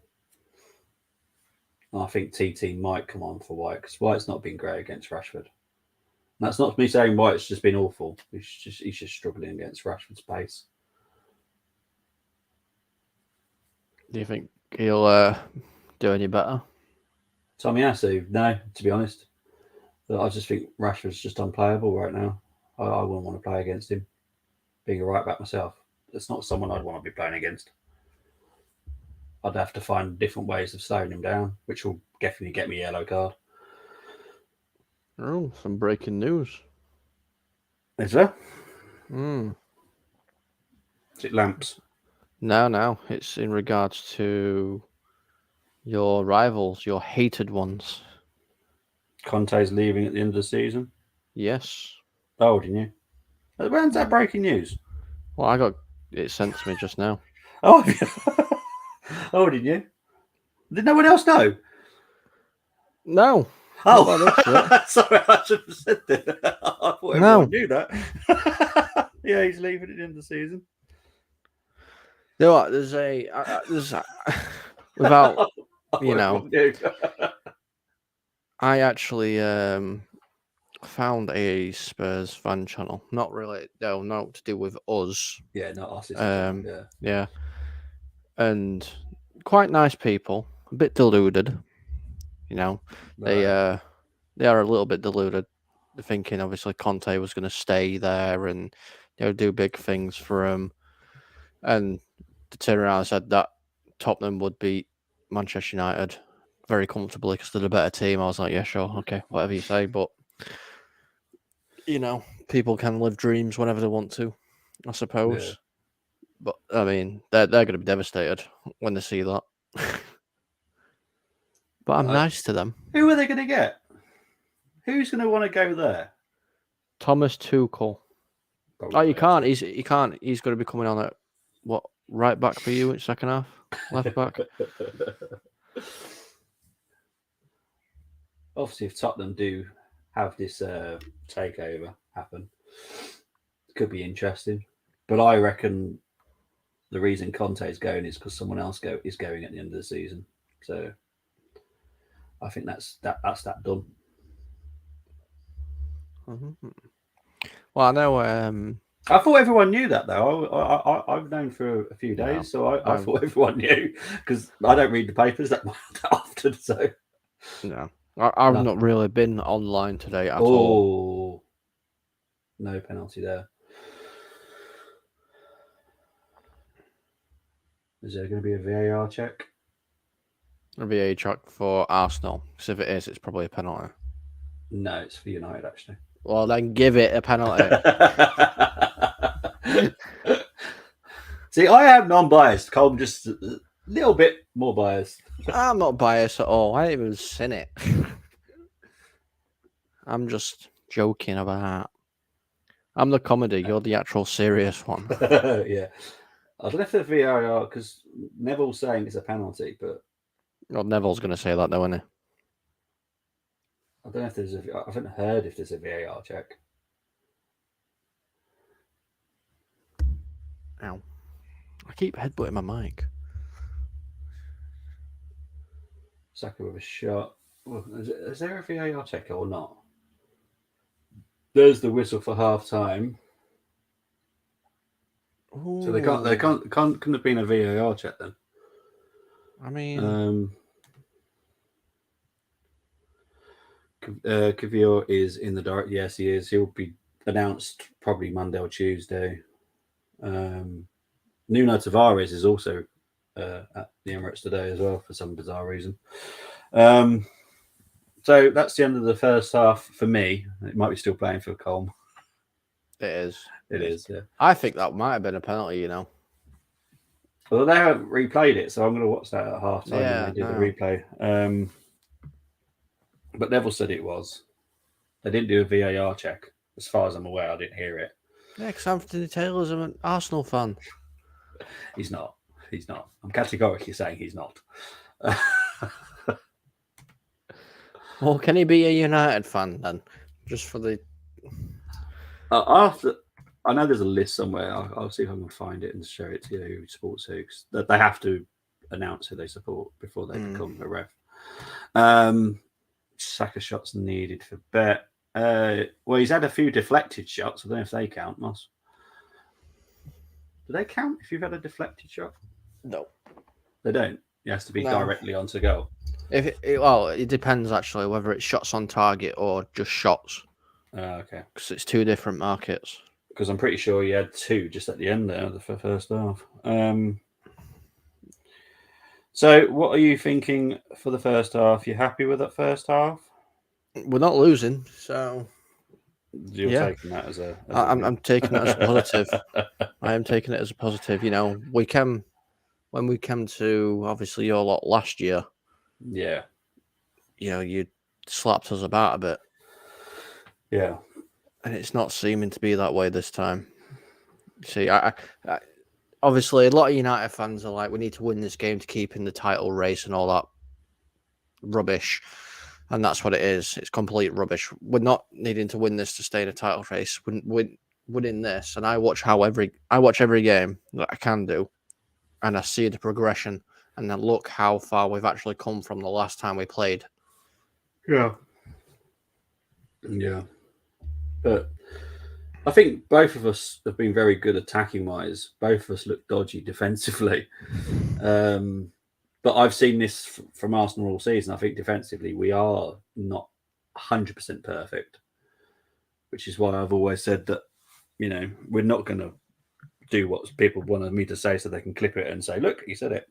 I think TT might come on for White because White's not been great against Rashford. And that's not me saying White's just been awful. He's just struggling against Rashford's pace. Do you think he'll do any better? Tomiyasu, no, to be honest. But I just think Rashford's just unplayable right now. I wouldn't want to play against him. Being a right back myself, it's not someone I'd want to be playing against. I'd have to find different ways of slowing him down, which will definitely get me a yellow card. Oh, some breaking news. Is there? Is it Lamps? No. It's in regards to your rivals, your hated ones. Conte's leaving at the end of the season? Yes. Oh, didn't you? When's that breaking news? Well, I got it sent to me just now. Oh, oh, did you? Did no one else know? No. Oh, sorry, I should have said that. I thought everyone knew that. Yeah, he's leaving at the end of the season. You know what? There's without I actually found a Spurs fan channel. Not really, not to do with us. Yeah, not us. Yeah, and quite nice people. A bit deluded, Right. They are a little bit deluded, thinking obviously Conte was going to stay there and do big things for him, and to turn around and said that Tottenham would beat Manchester United very comfortably because they're the better team. I was like, yeah, sure, okay, whatever you say, but people can live dreams whenever they want to, I suppose. Yeah. But I mean, they're going to be devastated when they see that. But I'm nice to them. Who are they going to get? Who's going to want to go there? Thomas Tuchel. Probably He can't. He can't. He's going to be coming on at what, right back for you in second half, left back. Obviously, if Tottenham do have this takeover happen, it could be interesting. But I reckon the reason Conte is going is because someone else is going at the end of the season. So I think that's that done. Mm-hmm. Well, I know. I thought everyone knew that though. I've known for a few days, No, so I thought everyone knew because I don't read the papers that often. So no, I've not really been online today at all. No penalty there. Is there going to be a VAR check? A VAR check for Arsenal. Because if it is, it's probably a penalty. No, it's for United actually. Well, then give it a penalty. See, I am non-biased. Colm just a little bit more biased. I'm not biased at all. I ain't even seen it. I'm just joking about. I'm the comedy. You're the actual serious one. Yeah. I don't know if the VAR, because Neville's saying it's a penalty, but... Well, Neville's going to say that, though, isn't he? I don't know if there's I haven't heard if there's a VAR check. Ow. I keep headbutting my mic. Saka with a shot. Well, is there a VAR check or not? There's the whistle for half time. Ooh. So couldn't have been a VAR check then. I mean, Cavio is in the dark. Yes, he is. He'll be announced probably Monday or Tuesday. Nuno Tavares is also at the Emirates today as well for some bizarre reason. So that's the end of the first half for me. It might be still playing for Colm. it is. It is, yeah. I think that might have been a penalty, you know. Well, they haven't replayed it, so I'm going to watch that at half time Yeah, when they do the replay. But Neville said it was. They didn't do a VAR check. As far as I'm aware, I didn't hear it. Yeah, because Anthony Taylor's an Arsenal fan. He's not. He's not. I'm categorically saying he's not. Well, can he be a United fan then? Just for the... After, I know there's a list somewhere. I'll see if I can find it and show it to you. Who supports who? That they have to announce who they support before they become a ref. Saka shots needed for Bet. Well, he's had a few deflected shots. I don't know if they count, Moss. Do they count if you've had a deflected shot? No, they don't. It has to be directly onto goal. It depends actually whether it's shots on target or just shots. Okay. Because it's two different markets. Because I'm pretty sure he had two just at the end there, the first half. So, what are you thinking for the first half? You happy with that first half? We're not losing, so you're taking that as a. I'm taking that as a positive. I am taking it as a positive. You know, when we came to obviously your lot last year. Yeah. You know, you slapped us about a bit. Yeah. And it's not seeming to be that way this time. See, I obviously a lot of United fans are like, we need to win this game to keep in the title race and all that rubbish. And that's what it is. It's complete rubbish. We're not needing to win this to stay in a title race. We're winning this. And I watch every game that I can do. And I see the progression. And then look how far we've actually come from the last time we played. Yeah. Yeah. But I think both of us have been very good attacking wise. Both of us look dodgy defensively. But I've seen this from Arsenal all season. I think defensively we are not 100% perfect, which is why I've always said that, you know, we're not going to do what people wanted me to say so they can clip it and say, look, he said it.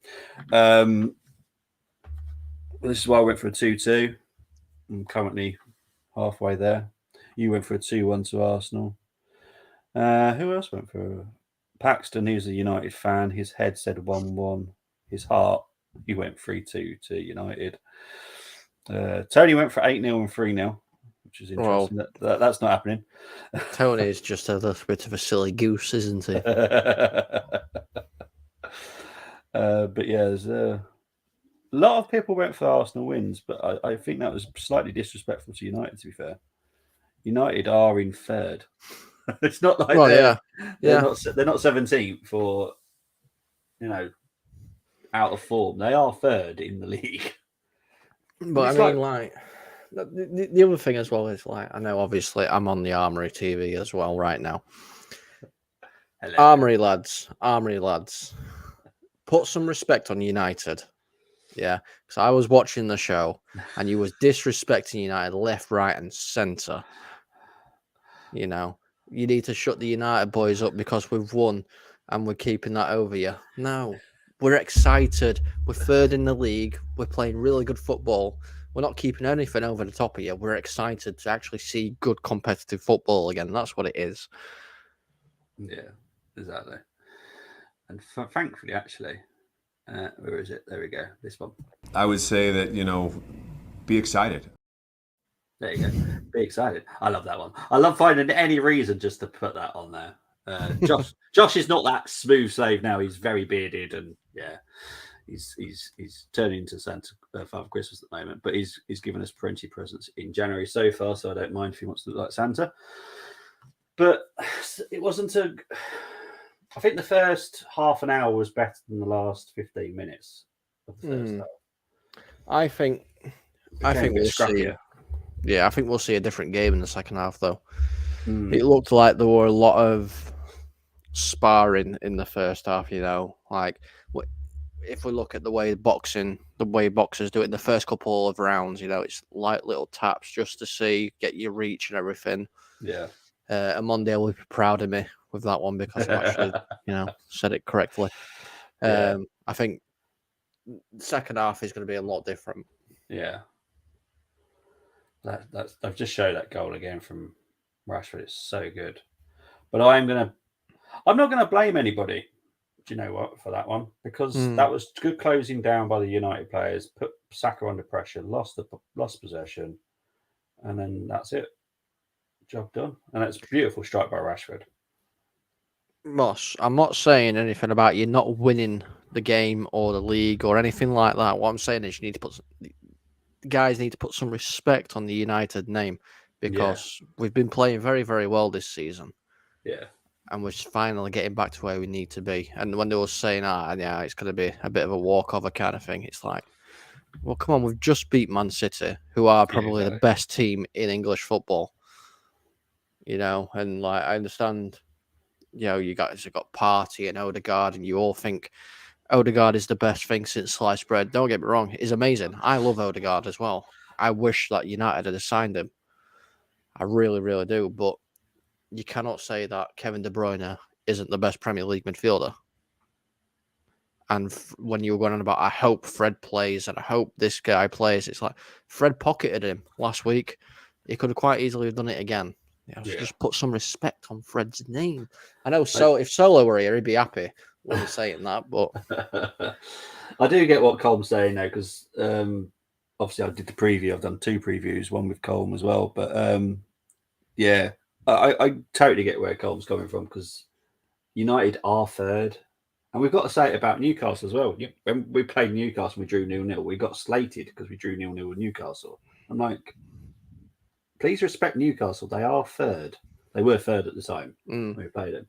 This is why I went for a 2-2. I'm currently halfway there. You went for a 2-1 to Arsenal. Who else went for Paxton? He's a United fan. His head said 1-1. His heart, he went 3-2 to United. Tony went for 8-0 and 3-0, which is interesting. Well, that's not happening. Tony is just a little bit of a silly goose, isn't he? But yeah, there's a lot of people went for Arsenal wins, but I think that was slightly disrespectful to United, to be fair. United are in third. It's not like they're not 17th or, out of form. They are third in the league. But I mean, like the other thing as well is, like, I know obviously I'm on the Armory TV as well right now. Hello. Armory lads, put some respect on United. Yeah, because I was watching the show and you was disrespecting United left, right, and centre. You need to shut the United boys up because we've won and we're keeping that over you. No, we're excited. We're third in the league. We're playing really good football. We're not keeping anything over the top of you. We're excited to actually see good competitive football again. That's what it is. Yeah, exactly. And thankfully, actually, where is it? There we go. This one. I would say that, be excited. There you go. Be excited. I love that one. I love finding any reason just to put that on there. Josh is not that smooth slave now. He's very bearded and he's turning into Santa Father Christmas at the moment. But he's given us plenty of presents in January so far, so I don't mind if he wants to look like Santa. But it wasn't I think the first half an hour was better than the last 15 minutes of the first half. I think we'll see. Yeah, I think we'll see a different game in the second half, though. It looked like there were a lot of sparring in the first half. Like if we look at the way boxers do it in the first couple of rounds, it's light little taps just to get your reach and everything. Yeah. And Monday will be proud of me with that one because I actually, said it correctly. I think the second half is going to be a lot different. Yeah. I've just showed that goal again from Rashford. It's so good. But I'm not gonna blame anybody. Do you know what, for that one? Because that was good closing down by the United players, put Saka under pressure, lost possession, and then that's it. Job done. And that's a beautiful strike by Rashford. Moss, I'm not saying anything about you not winning the game or the league or anything like that. What I'm saying is guys need to put some respect on the United name because we've been playing very, very well this season. Yeah. And we're finally getting back to where we need to be. And when they were saying, it's going to be a bit of a walkover kind of thing, it's like, well, come on, we've just beat Man City, who are probably the best team in English football. And like I understand, you guys have got Partey and Odegaard, and you all think Odegaard is the best thing since sliced bread. Don't get me wrong, he's amazing. I love Odegaard as well. I wish that United had signed him. I really, really do. But you cannot say that Kevin De Bruyne isn't the best Premier League midfielder. And when you were going on about, I hope Fred plays and I hope this guy plays, it's like Fred pocketed him last week. He could have quite easily done it again. Just put some respect on Fred's name. I know. So if Solo were here, he'd be happy when he's saying that. But I do get what Colm's saying though, because obviously I did the preview. I've done 2 previews, one with Colm as well. But I totally get where Colm's coming from because United are third, and we've got to say it about Newcastle as well. When we played Newcastle, we drew 0-0. We got slated because we drew 0-0 with Newcastle. I'm like, please respect Newcastle. They are third. They were third at the time when we played them.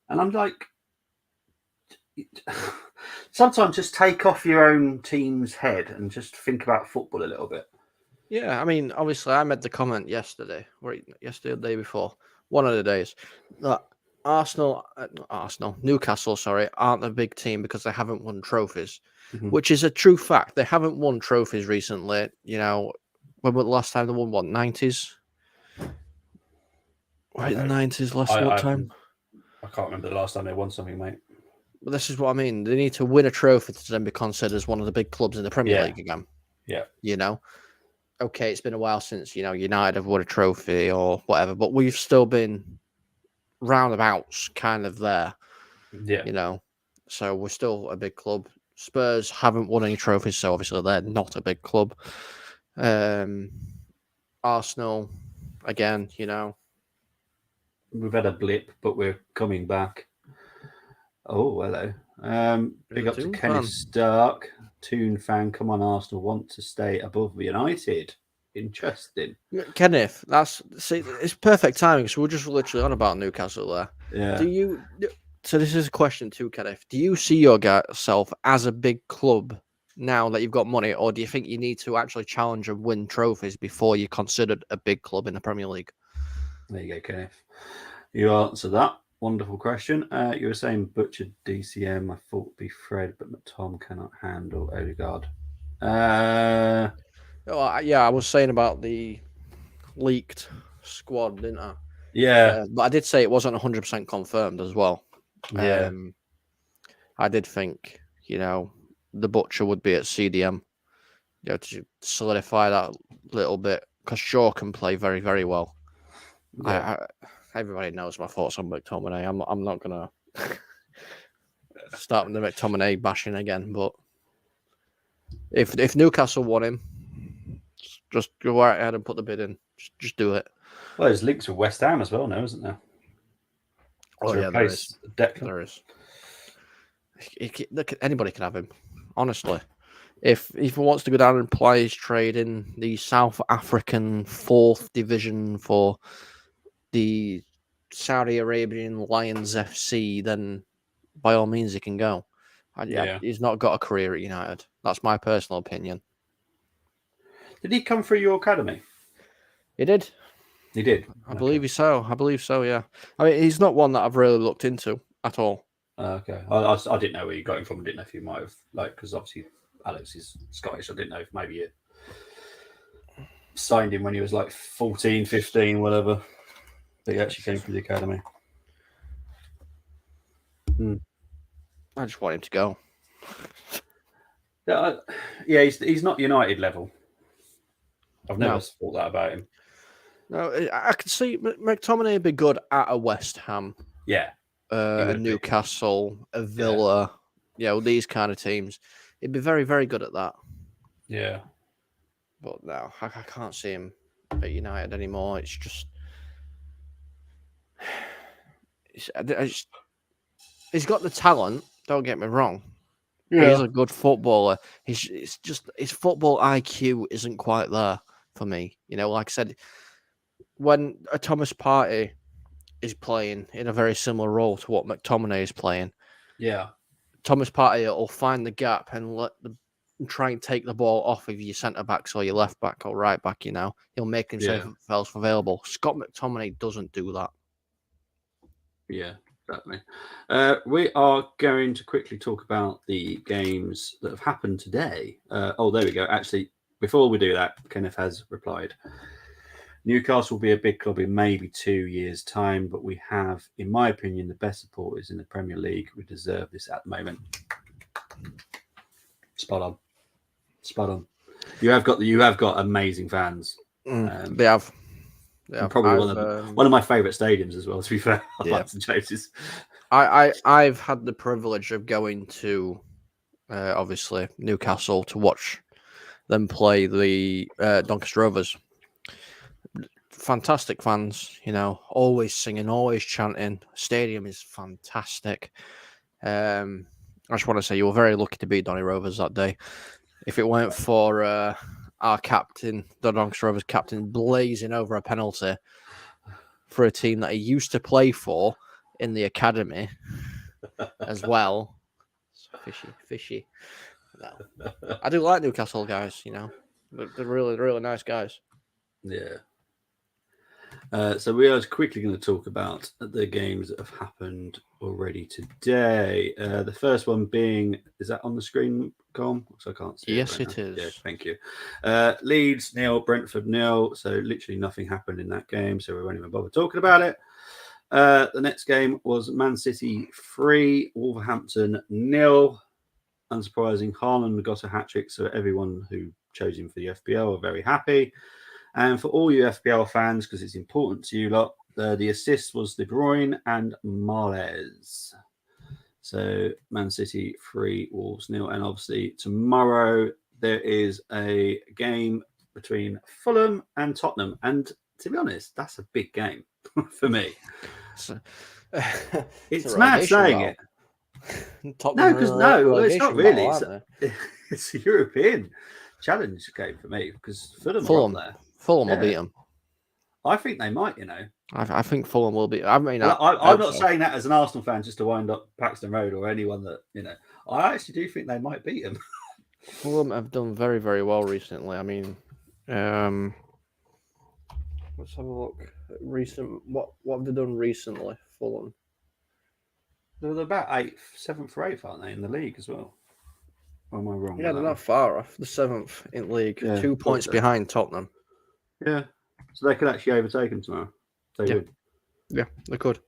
And I'm like, sometimes just take off your own team's head and just think about football a little bit. Yeah, I mean, obviously, I made the comment yesterday or the day before, one of the days, that Newcastle, aren't a big team because they haven't won trophies, which is a true fact. They haven't won trophies recently. When was the last time they won? What, 90s? Right, the 90s. What time? I can't remember the last time they won something, mate. But this is what I mean. They need to win a trophy to then be considered as one of the big clubs in the Premier League again. Yeah. Okay, it's been a while since, United have won a trophy or whatever, but we've still been roundabouts kind of there. Yeah. So we're still a big club. Spurs haven't won any trophies, so obviously they're not a big club. Arsenal, again, We've had a blip, but we're coming back. Oh, hello. Big up to Kenneth Stark, Toon fan. Come on, Arsenal want to stay above United. Interesting. Kenneth, it's perfect timing because we're just literally on about Newcastle there. Yeah. So this is a question too, Kenneth. Do you see yourself as a big club now that you've got money, or do you think you need to actually challenge and win trophies before you're considered a big club in the Premier League? There you go, Kenneth. You answer that. Wonderful question. You were saying butchered DCM. I thought would be Fred, but Tom cannot handle Odegaard. I was saying about the leaked squad, didn't I? Yeah. But I did say it wasn't 100% confirmed as well. Yeah. I did think, the butcher would be at CDM, to solidify that little bit, because Shaw can play very, very well. Yeah. Everybody knows my thoughts on McTominay. I'm not going to start the McTominay bashing again, but if Newcastle want him, just go right ahead and put the bid in. Just do it. Well, there's links with West Ham as well now, isn't there? Oh, yeah, there is. Declan. There is. Look, anybody can have him, honestly. If he wants to go down and play his trade in the South African 4th division for the Saudi Arabian Lions FC, then by all means he can go. He's not got a career at United. That's my personal opinion. Did he come through your academy? He did. He did? I believe so, yeah. I mean, he's not one that I've really looked into at all. Okay. I didn't know where you got him from. I didn't know if you might have, because obviously Alex is Scottish. I didn't know if maybe you signed him when he was 14, 15, whatever. But he actually came through the academy. I just want him to go. Yeah, he's not United level. I've never thought that about him. No, I could see McTominay would be good at a West Ham. Yeah. A Newcastle, a Villa, these kind of teams. He'd be very, very good at that. Yeah. But no, I can't see him at United anymore. It's just... He's got the talent, don't get me wrong. Yeah. He's a good footballer. It's just his football IQ isn't quite there for me. Like I said, when a Thomas Partey is playing in a very similar role to what McTominay is playing, Thomas Partey will find the gap and try and take the ball off of your centre backs or your left back or right back. He'll make himself available. Scott McTominay doesn't do that. Yeah. Exactly. We are going to quickly talk about the games that have happened today. There we go. Actually, before we do that, Kenneth has replied. Newcastle will be a big club in maybe 2 years' time, but we have, in my opinion, the best supporters in the Premier League. We deserve this at the moment. Spot on. You have got amazing fans. They have. Yeah, probably one of my favourite stadiums as well, to be fair. I've had the privilege of going to obviously Newcastle to watch them play the Doncaster Rovers. Fantastic fans, always singing, always chanting. Stadium is fantastic. I just want to say you were very lucky to beat Donny Rovers that day. If it weren't for our captain, the Doncaster Rovers captain, blazing over a penalty for a team that he used to play for in the academy as well. Fishy. No. I do like Newcastle guys, They're really, really nice guys. Yeah. So we are quickly going to talk about the games that have happened already today. The first one being, is that on the screen, Com? So I can't see. Yes, it is. Yeah, thank you. Leeds 0, Brentford 0. So literally nothing happened in that game, so we won't even bother talking about it. The next game was Man City 3, Wolverhampton 0. Unsurprising, Haaland got a hat-trick, so everyone who chose him for the FPL are very happy. And for all you FPL fans, because it's important to you lot, the assist was De Bruyne and Mahrez. So Man City 3, Wolves 0. And obviously tomorrow there is a game between Fulham and Tottenham. And to be honest, that's a big game for me. It's mad saying it. Tottenham it's not really. It's a European challenge game for me because Fulham are up there. Fulham will beat them. I think they might, I think Fulham will be. I mean, I'm not saying that as an Arsenal fan just to wind up Paxton Road or anyone that, I actually do think they might beat them. Fulham have done very, very well recently. I mean, let's have a look. What have they done recently, Fulham? They're about 7th or 8th, aren't they, in the league as well? Or am I wrong? Yeah, they're not far off. The 7th in league, 2 points behind Tottenham. Yeah, so they could actually overtake them tomorrow. They would. Yeah, they could.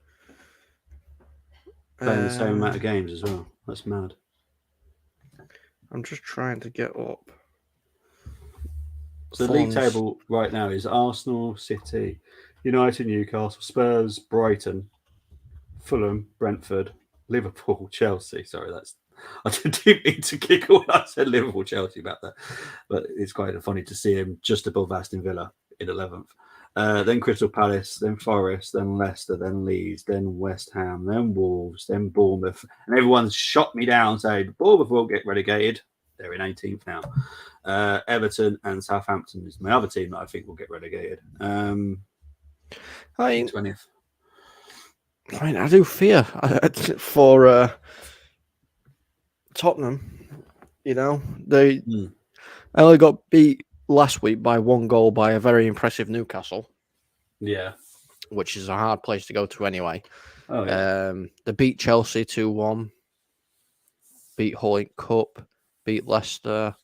Playing the same amount of games as well. That's mad. I'm just trying to get up. So the league table right now is Arsenal, City, United, Newcastle, Spurs, Brighton, Fulham, Brentford, Liverpool, Chelsea. Sorry, I didn't mean to giggle when I said Liverpool, Chelsea about that, but it's quite funny to see him just above Aston Villa in 11th. Then Crystal Palace, then Forest, then Leicester, then Leeds, then West Ham, then Wolves, then Bournemouth. And everyone's shot me down saying Bournemouth won't get relegated. They're in 18th now. Everton and Southampton is my other team that I think will get relegated. 20th. I mean, I do fear for Tottenham. They only got beat last week by 1 goal by a very impressive Newcastle. Yeah. Which is a hard place to go to anyway. Oh, yeah. They beat Chelsea 2-1, beat Hull Cup, beat Leicester,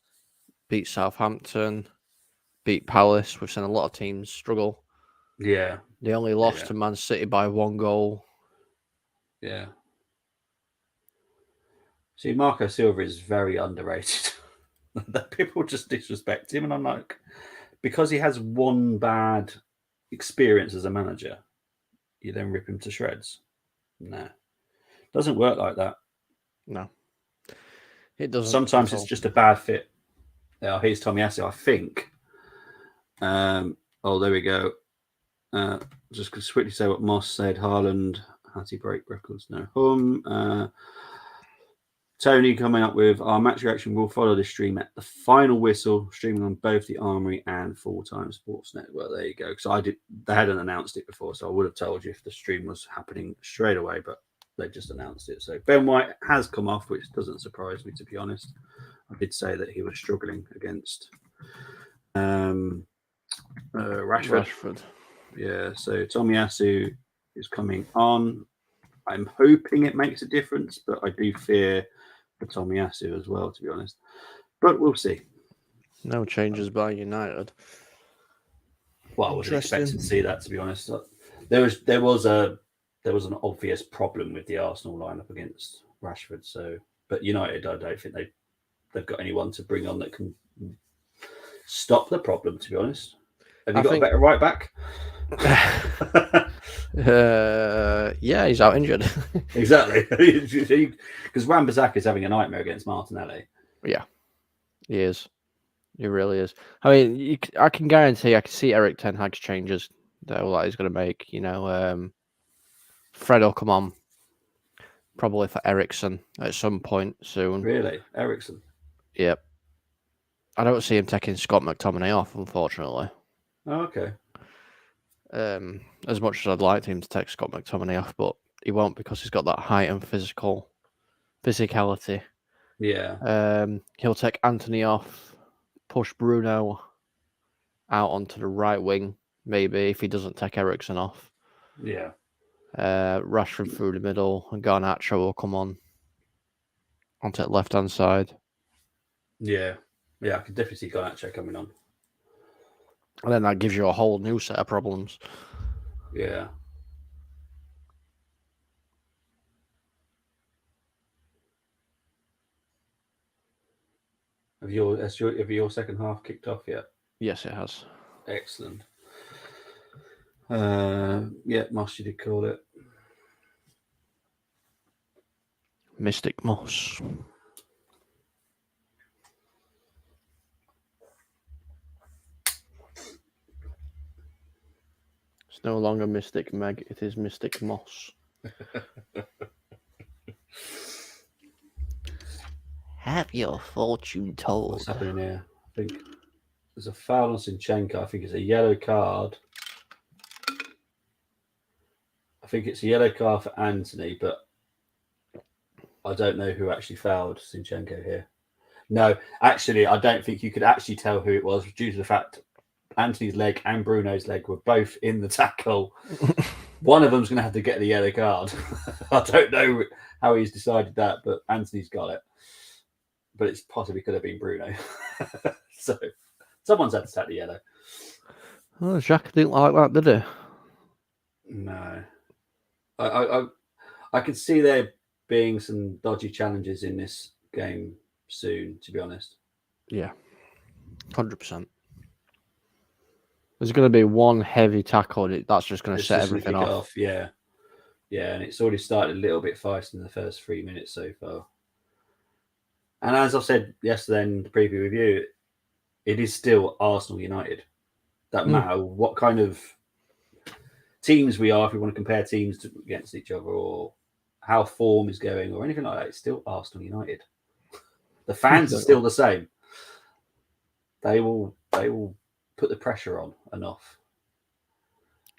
beat Southampton, beat Palace. We've seen a lot of teams struggle. Yeah. They only lost to Man City by 1 goal. Yeah. See, Marco Silva is very underrated. That people just disrespect him, and I'm like, because he has one bad experience as a manager, you then rip him to shreds. Nah, doesn't work like that. No, it doesn't. Sometimes it's just a bad fit. Here's Tomiyasu, I think. There we go. Just to quickly say what Moss said. Haaland, has he break records? No. Tony coming up with our match reaction will follow the stream at the final whistle, streaming on both the Armory and Full-Time Sports Network. There you go. Because they hadn't announced it before, so I would have told you if the stream was happening straight away, but they just announced it. So Ben White has come off, which doesn't surprise me, to be honest. I did say that he was struggling against Rashford. Yeah, so Tomiyasu is coming on. I'm hoping it makes a difference, but I do fear for Tomiyasu as well, to be honest. But we'll see. No changes by United. Well, I wasn't expecting to see that, to be honest. There was an obvious problem with the Arsenal lineup against Rashford. So, but United, I don't think they've got anyone to bring on that can stop the problem. To be honest, have you got a better right back? Yeah, he's out injured. Exactly, because Wan-Bissaka is having a nightmare against Martinelli. Yeah, he is. He really is. I mean, I can guarantee. I can see Eric Ten Hag's changes that he's going to make. Fred will come on probably for Eriksen at some point soon. Really, Eriksen? Yep. I don't see him taking Scott McTominay off, unfortunately. Oh, okay. As much as I'd like him to take Scott McTominay off, but he won't because he's got that height and physicality. Yeah. He'll take Anthony off, push Bruno out onto the right wing, maybe if he doesn't take Eriksen off. Yeah. Rashford through the middle, and Garnacho will come on onto the left-hand side. Yeah. Yeah, I could definitely see Garnacho coming on. And then that gives you a whole new set of problems. Yeah. Have your second half kicked off yet? Yes, it has. Excellent. Yeah, Moss, you did call it. Mystic Moss. no longer Mystic Meg, it is Mystic Moss. Have your fortune told. What's happening here? I think there's a foul on Zinchenko. I think it's a yellow card. I think it's a yellow card for Anthony, but I don't know who actually fouled Zinchenko here. No, actually, I don't think you could actually tell who it was due to the fact Anthony's leg and Bruno's leg were both in the tackle. One of them's going to have to get the yellow card. I don't know how he's decided that, but Anthony's got it. But it's possibly could have been Bruno. So someone's had to take the yellow. Oh, Jack didn't like that, did he? No. I can see there being some dodgy challenges in this game soon, to be honest. Yeah, 100%. There's going to be one heavy tackle that's just going to set everything off. Yeah, and it's already started a little bit feisty in the first 3 minutes so far. And as I said yesterday in the preview review, it is still Arsenal United. Doesn't matter what kind of teams we are, if we want to compare teams against each other or how form is going or anything like that, it's still Arsenal United. The fans are still the same. They will put the pressure on enough.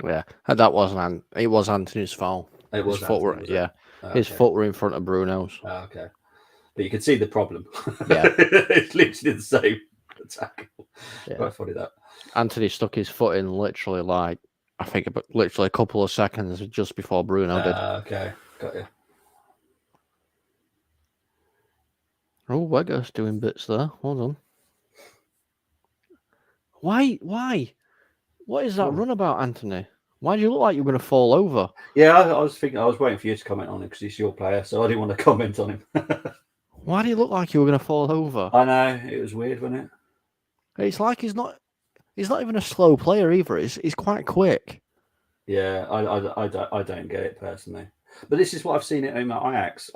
Yeah, that wasn't. It was Anthony's foul. It was his foot were, okay. His foot were in front of Bruno's. Okay, but you can see the problem. Yeah, it's literally the same tackle. Yeah. Quite funny that Anthony stuck his foot in literally literally a couple of seconds just before Bruno did. Okay, got you. Oh, Wegger's doing bits there. Hold on. Why? What is that run about, Anthony? Why do you look like you're going to fall over? Yeah, I was waiting for you to comment on it because he's your player, so I didn't want to comment on him. Why do you look like you were going to fall over? I know, it was weird, wasn't it? It's like he's not even a slow player either. He's quite quick. Yeah, I don't get it personally. But this is what I've seen at Ajax.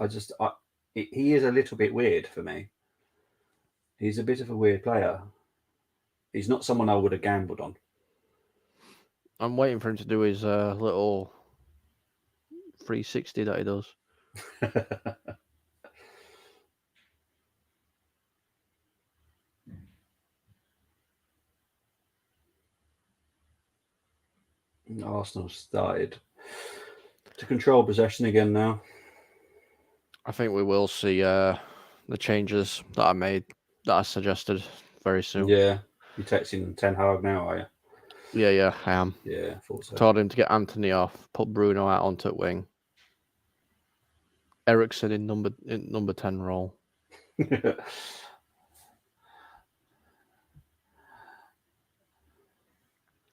He is a little bit weird for me. He's a bit of a weird player. He's not someone I would have gambled on. I'm waiting for him to do his little 360 that he does. Arsenal started to control possession again now. I think we will see the changes that I suggested very soon. Yeah. You're texting Ten Hag now, are you? Yeah, I am. Yeah, I thought so. Told him to get Anthony off, put Bruno out onto wing. Ericsson in number 10 role.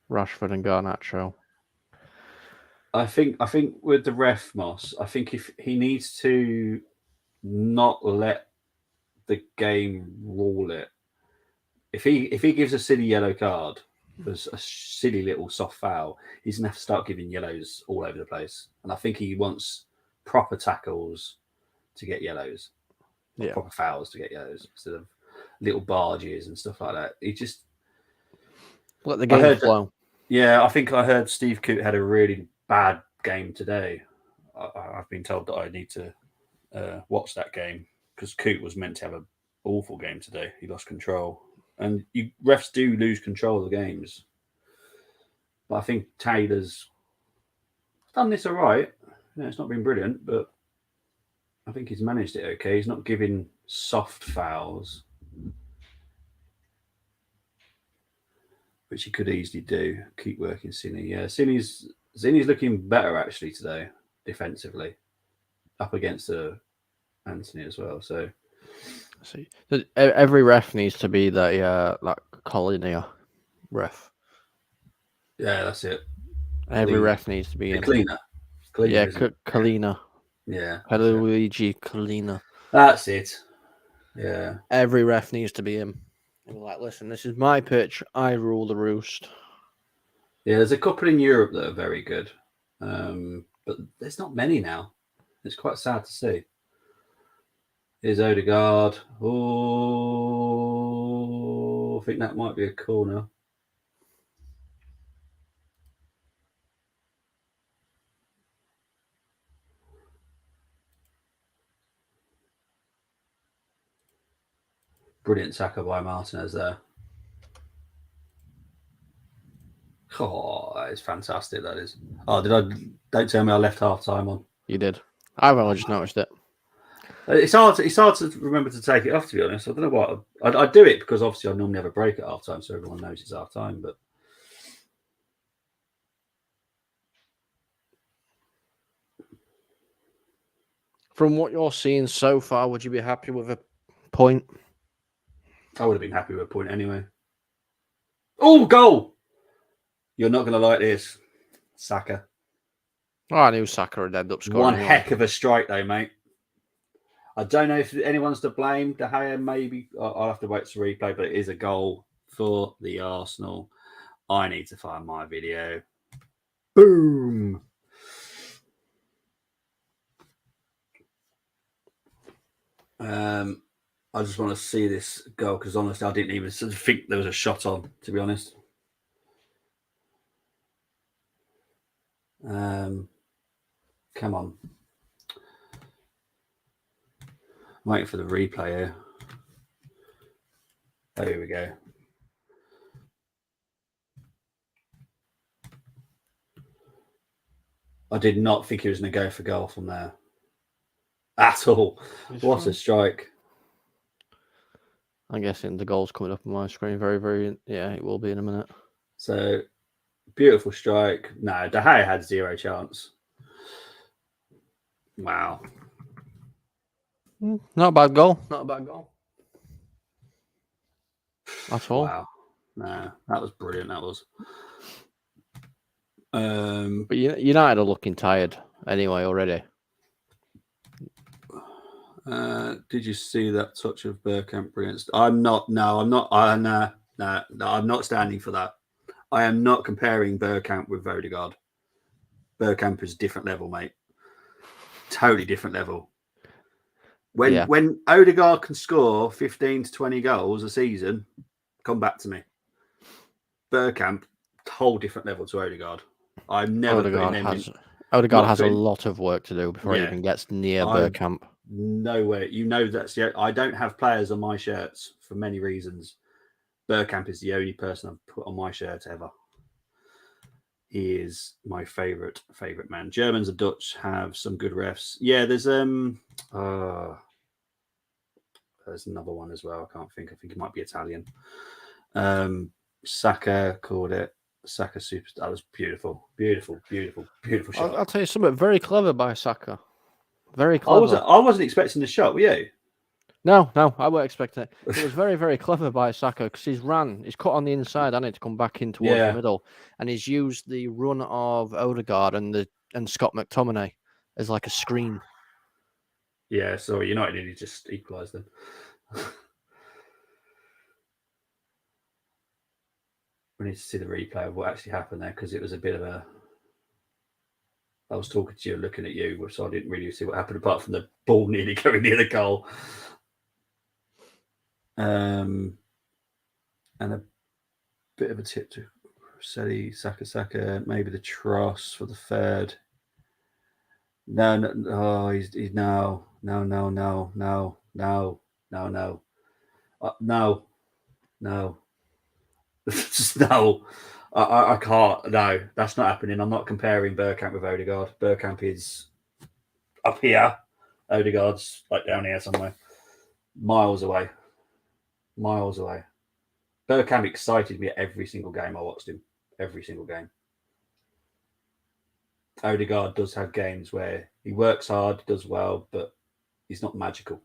Rashford and Garnacho. I think with the ref, Moss, I think if he needs to not let the game rule it. If he gives a silly yellow card for a silly little soft foul, he's gonna have to start giving yellows all over the place. And I think he wants proper tackles to get yellows, proper fouls to get yellows instead of little barges and stuff like that. He just let the game flow. I think I heard Steve Coote had a really bad game today. I've been told that I need to watch that game because Coote was meant to have an awful game today. He lost control. And refs do lose control of the games. But I think Taylor's done this all right. It's not been brilliant, but I think he's managed it okay. He's not giving soft fouls, which he could easily do. Keep working Cine. Yeah, Cine's looking better actually today, defensively, up against Anthony as well. So, see, every ref needs to be that Collinia ref. Yeah, that's it. Every ref needs to be in. Cleaner. Yeah, Collina. Yeah. Luigi Collina. That's it. Yeah. Every ref needs to be in. Like, listen, this is my pitch. I rule the roost. Yeah, there's a couple in Europe that are very good. But there's not many now. It's quite sad to see. Here's Odegaard. Oh, I think that might be a corner. Brilliant tackle by Martinez there. Oh, that is fantastic. That is. Oh, don't tell me I left half time on. You did. I've only just noticed it. It's hard to remember to take it off, to be honest. I don't know what. I do it because obviously I normally have a break at half time, so everyone knows it's half time. But From what you're seeing so far, would you be happy with a point? I would have been happy with a point anyway. Oh, goal! You're not going to like this, Saka. Oh, I knew Saka would end up scoring. One heck of a strike, though, mate. I don't know if anyone's to blame. De Gea, maybe. I'll have to wait to replay, but it is a goal for the Arsenal. I need to find my video. Boom! I just want to see this goal because honestly, I didn't even think there was a shot on, to be honest. Come on. I'm waiting for the replay here. Oh, here we go. I did not think he was going to go for goal from there. At all. What a strike. I'm guessing the goal's coming up on my screen very, very... Yeah, it will be in a minute. So, beautiful strike. No, De Gea had zero chance. Wow. Not a bad goal. Not a bad goal. At all. Wow. No, that was brilliant. That was. But United are looking tired anyway already. Did you see that touch of Bergkamp? Brilliant. I'm not. No, I'm not. No, I'm not standing for that. I am not comparing Bergkamp with Odegaard. Bergkamp is a different level, mate. Totally different level. When Odegaard can score 15 to 20 goals a season, come back to me. Bergkamp, whole different level to Odegaard. I'm never Odegaard putting him in. Odegaard has a lot of work to do before he even gets near Bergkamp. No way. You know I don't have players on my shirts for many reasons. Bergkamp is the only person I've put on my shirt ever. He is my favorite man. Germans and Dutch have some good refs. Yeah, there's another one as well. I can't think. I think it might be Italian. Saka called it. Saka superstar. That was beautiful shot. I'll tell you something very clever by Saka. Very clever. I wasn't expecting the shot. Were you? No, I weren't expecting it. It was very, very clever by Saka because he's cut on the inside, and to come back in towards the middle, and he's used the run of Odegaard and Scott McTominay as like a screen. Yeah, so United nearly just equalised them. We need to see the replay of what actually happened there because it was a bit of a. I was talking to you, looking at you, so I didn't really see what happened apart from the ball nearly going near the goal. And a bit of a tip to Seti, Saka, maybe the Tross for the third. No, he's no. Just no. I can't. No, that's not happening. I'm not comparing Bergkamp with Odegaard. Bergkamp is up here. Odegaard's like down here somewhere. Miles away. Bergkamp excited me at every single game I watched him. Every single game. Odegaard does have games where he works hard, does well, but he's not magical.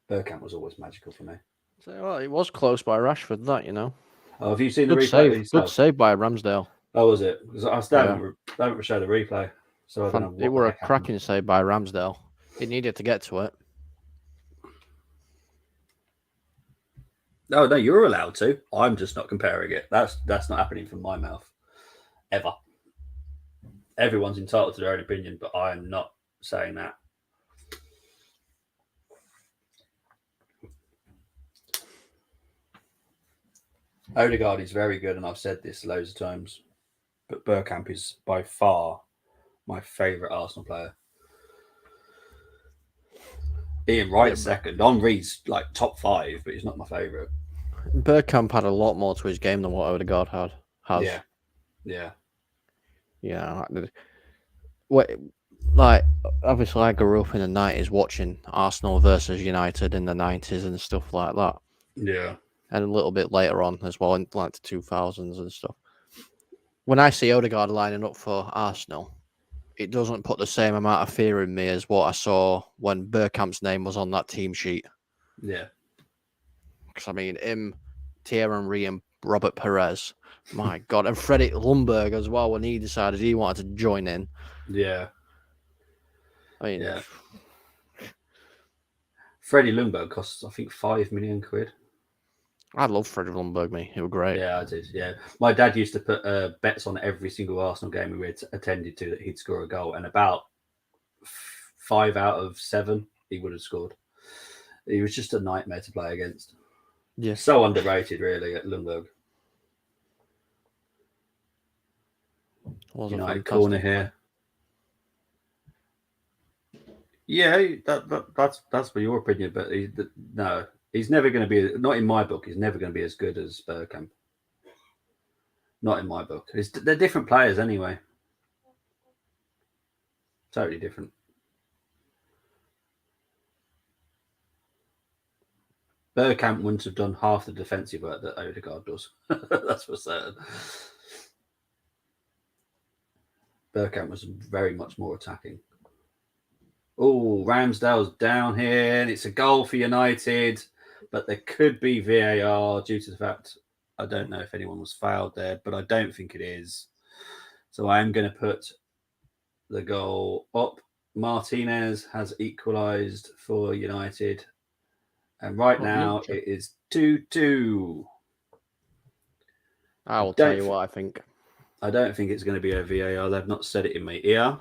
Bergkamp was always magical for me. So, well, it was close by Rashford, that, Oh, have you seen the Good replay? save. Good save by Ramsdale. Oh, was it? Because I still don't show the replay. So I don't know what it were a cracking save by Ramsdale. He needed to get to it. No, you're allowed to. I'm just not comparing it. That's not happening from my mouth. Ever. Everyone's entitled to their own opinion, but I am not saying that. Odegaard is very good, and I've said this loads of times, but Bergkamp is by far my favourite Arsenal player. Ian Wright's second. Henry's like top 5, but he's not my favourite. Bergkamp had a lot more to his game than what Odegaard has. Yeah. Yeah. Like, obviously, I grew up in the 90s watching Arsenal versus United in the 90s and stuff like that. Yeah. And a little bit later on as well, in like the 2000s and stuff. When I see Odegaard lining up for Arsenal, it doesn't put the same amount of fear in me as what I saw when Bergkamp's name was on that team sheet. Yeah. Because, I mean, him, Thierry Henry and Robert Perez, my God. And Freddie Ljungberg as well, when he decided he wanted to join in. Yeah. I mean, Yeah. Freddie Ljungberg costs, I think, £5 million. I love Freddie Ljungberg, mate. He was great. Yeah, I did. Yeah. My dad used to put bets on every single Arsenal game we attended to that he'd score a goal, and about 5 out of 7 he would have scored. He was just a nightmare to play against. Yeah. So underrated, really, at Ljungberg. United corner here. Yeah, that's for your opinion, but no, he's never going to be. Not in my book. He's never going to be as good as Bergkamp. Not in my book. They're different players anyway. Totally different. Bergkamp wouldn't have done half the defensive work that Odegaard does. That's for certain. Bergkamp was very much more attacking. Oh, Ramsdale's down here, and it's a goal for United, but there could be VAR due to the fact I don't know if anyone was fouled there, but I don't think it is. So I am going to put the goal up. Martinez has equalised for United, and right now it is 2-2. I will tell you what I think. I don't think it's going to be a VAR. They've not said it in my ear.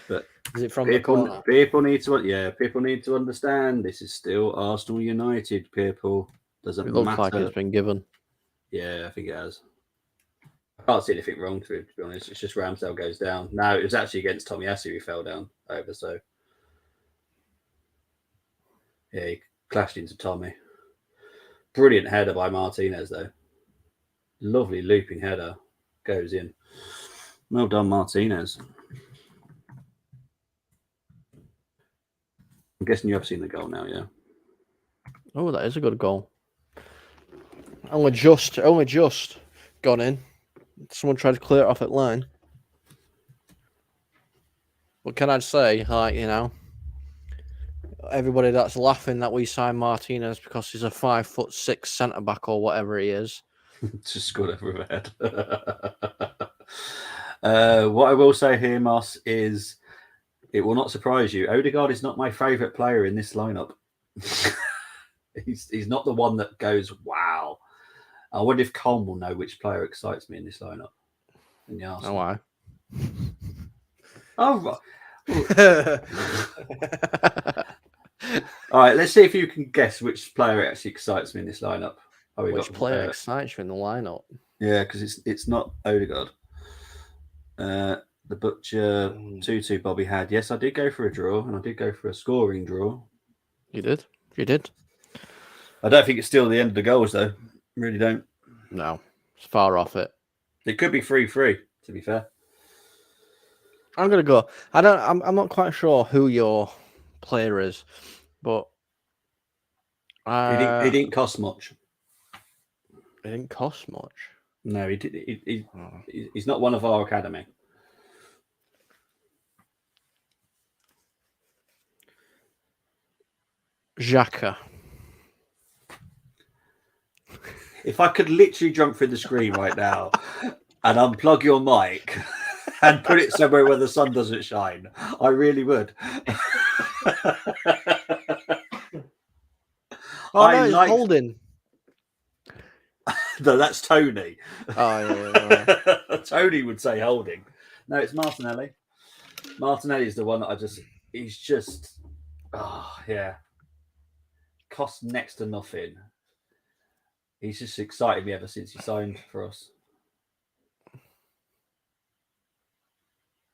But is it from the corner? People need to understand this is still Arsenal United, people. Doesn't matter. It looks like it's been given. Yeah, I think it has. I can't see anything wrong to it, to be honest. It's just Ramsdale goes down. No, it was actually against Tomiyasu who fell down over, so yeah, he clashed into Tommy. Brilliant header by Martinez, though. Lovely looping header. Goes in. Well done, Martinez. I'm guessing you have seen the goal now, yeah? Oh, that is a good goal. Only just gone in. Someone tried to clear it off at line. What can I say? Like, you know, everybody that's laughing that we signed Martinez because he's a 5'6" centre back or whatever he is. Just scored over her head. What I will say here, Moss, is it will not surprise you. Odegaard is not my favourite player in this lineup. He's not the one that goes, wow. I wonder if Colm will know which player excites me in this lineup. In the Arsenal. Oh, why? Oh, all right. Let's see if you can guess which player actually excites me in this lineup. Which player excites you in the lineup? Yeah, because it's not Odegaard. The Butcher 2-2 Bobby had. Yes, I did go for a draw, and I did go for a scoring draw. You did? You did? I don't think it's still the end of the goals, though. Really don't. No, it's far off it. It could be 3-3, to be fair. I'm gonna go. I'm not quite sure who your player is, but he didn't cost much. It didn't cost much. No, he did. He's not one of our academy. Xhaka. If I could literally jump through the screen right now and unplug your mic and put it somewhere where the sun doesn't shine, I really would. No, it's Holding. No, that's Tony. Oh, yeah. Tony would say Holding. No, it's Martinelli. Martinelli is the one that he's just, yeah. Costs next to nothing. He's just excited me ever since he signed for us.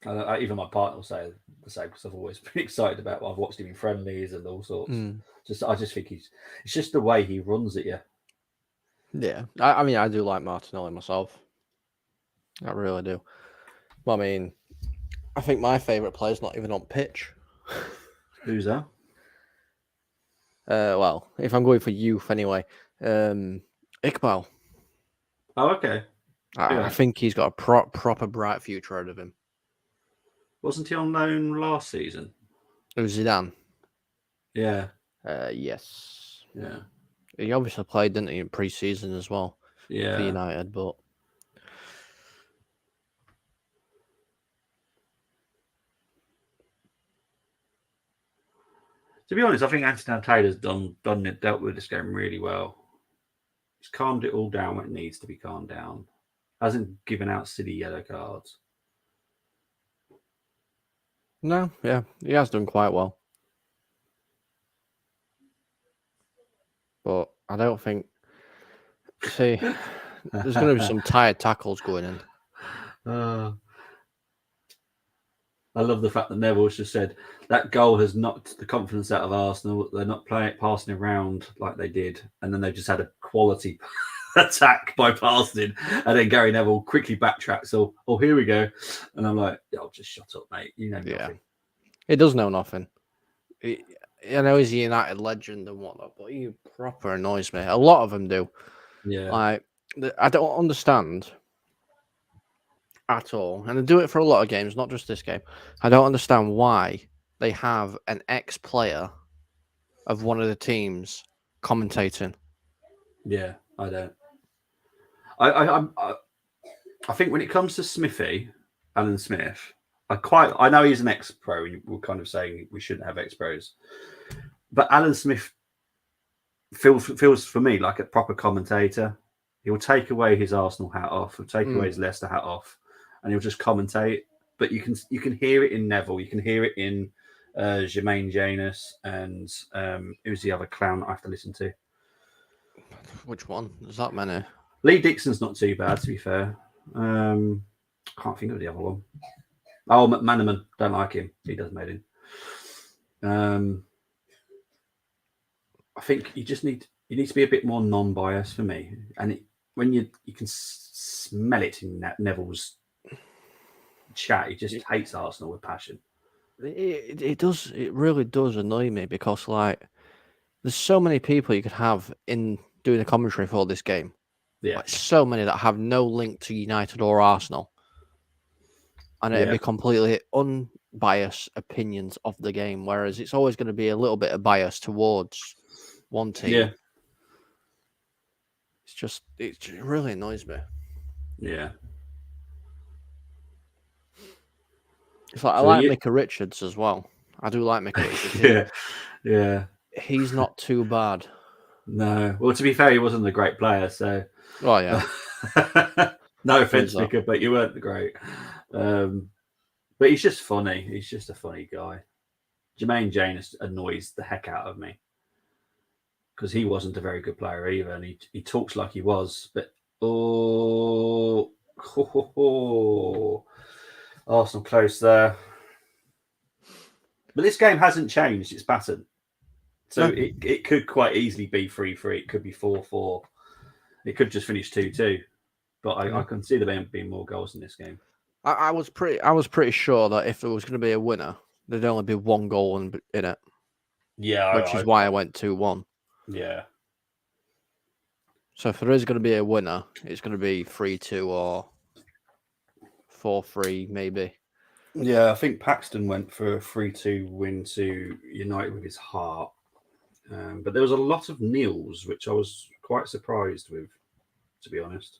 Even my partner will say the same because I've always been excited about. I've watched him in friendlies and all sorts. I just think it's just the way he runs at you. Yeah, I mean, I do like Martinelli myself. I really do. Well, I mean, I think my favourite player's not even on pitch. Who's that? Well, if I'm going for youth anyway, Iqbal. Oh, okay. I think he's got a proper bright future out of him. Wasn't he on loan last season? It was Zidane. Yeah. Yes. Yeah. He obviously played, didn't he, in pre-season as well for United, but... To be honest, I think Anthony Taylor's dealt with this game really well. He's calmed it all down when it needs to be calmed down. Hasn't given out silly yellow cards. No, yeah, he has done quite well. But I don't think... See, there's going to be some tired tackles going in. I love the fact that Neville's just said that goal has knocked the confidence out of Arsenal. They're not passing around like they did, and then they've just had a quality attack by passing, and then Gary Neville quickly backtracks. Oh, here we go, and I'm like, oh, just shut up, mate. You know nothing. He does know nothing. I know he's a United legend and whatnot, but he proper annoys me. A lot of them do. Yeah, like I don't understand at all, and I do it for a lot of games, not just this game. I don't understand why they have an ex-player of one of the teams commentating. Yeah, I don't. I think when it comes to Alan Smith, I know he's an ex-pro, and we're kind of saying we shouldn't have ex-pros, but Alan Smith feels for me like a proper commentator. He'll take away his Arsenal hat off, he'll take away his Leicester hat off, and he'll just commentate. But you can hear it in Neville, you can hear it in Jermaine Janus, and who's the other clown I have to listen to? Which one? There's that many. Lee Dixon's not too bad, to be fair. Can't think of the other one. Oh, McManaman, don't like him. He does made him. I think you need to be a bit more non-biased for me, and when you can smell it in Neville's chat, he just hates Arsenal with passion. It does. It really does annoy me because there's so many people you could have in doing a commentary for this game. Yeah, like so many that have no link to United or Arsenal, and it'd be completely unbiased opinions of the game. Whereas it's always going to be a little bit of bias towards one team. Yeah, it really annoys me. Yeah, it's like I like Micah Richards as well. I do like Micah Richards. yeah. He's not too bad. No, well, to be fair, he wasn't a great player, so. Oh yeah. No offense, Micah, but you weren't great. But he's just funny. He's just a funny guy. Jermaine Janus annoys the heck out of me because he wasn't a very good player either, and he talks like he was. But Arsenal close there. But this game hasn't changed its pattern. So it could quite easily be 3-3. It could be 4-4. It could just finish 2-2. But I can see there being more goals in this game. I was pretty sure that if there was going to be a winner, there'd only be one goal in it. Yeah, which is why I went 2-1. Yeah. So if there is going to be a winner, it's going to be 3-2 or 4-3, maybe. Yeah, I think Paxton went for a 3-2 win to United with his heart. But there was a lot of nils, which I was quite surprised with, to be honest.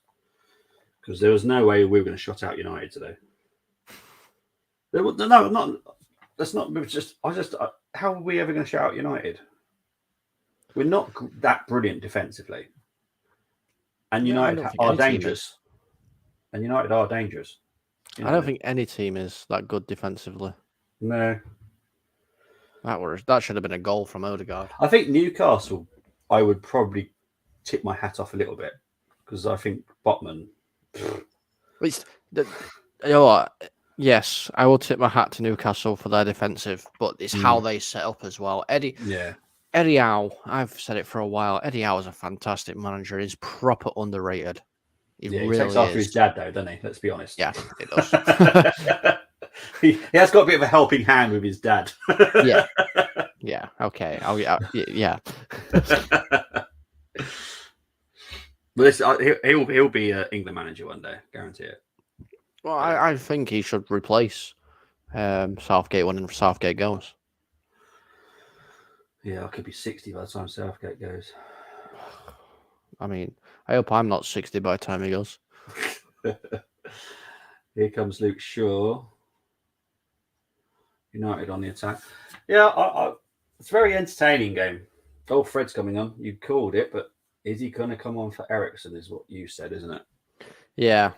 Because there was no way we were going to shut out United today. That's not just. How are we ever going to shut out United? We're not that brilliant defensively, and United are dangerous. And United are dangerous. I don't think any team is that good defensively. No, that should have been a goal from Odegaard. I think Newcastle, I would probably tip my hat off a little bit because I think Botman. You know what? Yes, I will tip my hat to Newcastle for their defensive, but it's how they set up as well. Eddie Howe, I've said it for a while. Eddie Howe is a fantastic manager. He's proper underrated. He takes really after is. his dad, though, doesn't he? Let's be honest. Yeah, it does. he has got a bit of a helping hand with his dad. Yeah. Okay. Yeah. But he'll be England manager one day, guarantee it. Well, I think he should replace Southgate when Southgate goes. Yeah, I could be 60 by the time Southgate goes. I mean, I hope I'm not 60 by the time he goes. Here comes Luke Shaw. United on the attack. Yeah, it's a very entertaining game. Oh, Fred's coming on. You called it, but is he going to come on for Ericsson is what you said, isn't it? Yeah.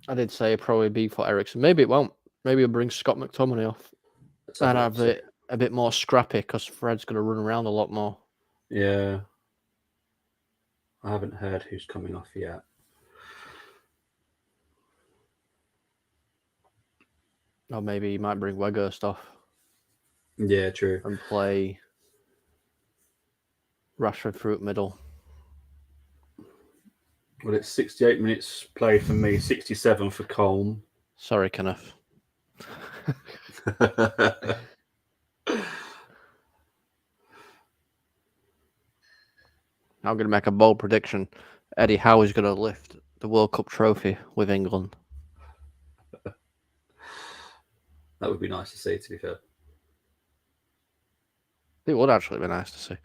I did say it'd probably be for Ericsson. Maybe it won't. Maybe he'll bring Scott McTominay off and have it a bit more scrappy because Fred's going to run around a lot more. Yeah. I haven't heard who's coming off yet. Or maybe he might bring Weghorst off. Yeah, true. And play Rashford through middle. Well, it's 68 minutes played for me, 67 for Colm. Sorry, Kenneth. I'm going to make a bold prediction. Eddie Howe is going to lift the World Cup trophy with England. That would be nice to see, to be fair. It would actually be nice to see.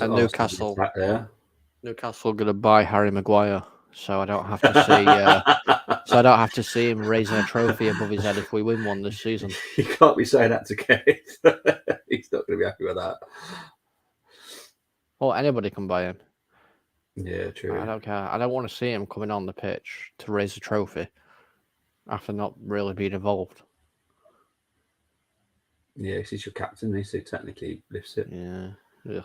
And Newcastle back there. Newcastle are going to buy Harry Maguire, so I don't have to see. So I don't have to see him raising a trophy above his head if we win one this season. You can't be saying that to Keith. He's not going to be happy with that. Well, anybody can buy him. Yeah, true. I don't care. I don't want to see him coming on the pitch to raise a trophy after not really being involved. Yeah, he's your captain, so technically he lifts it. Yeah. Ugh.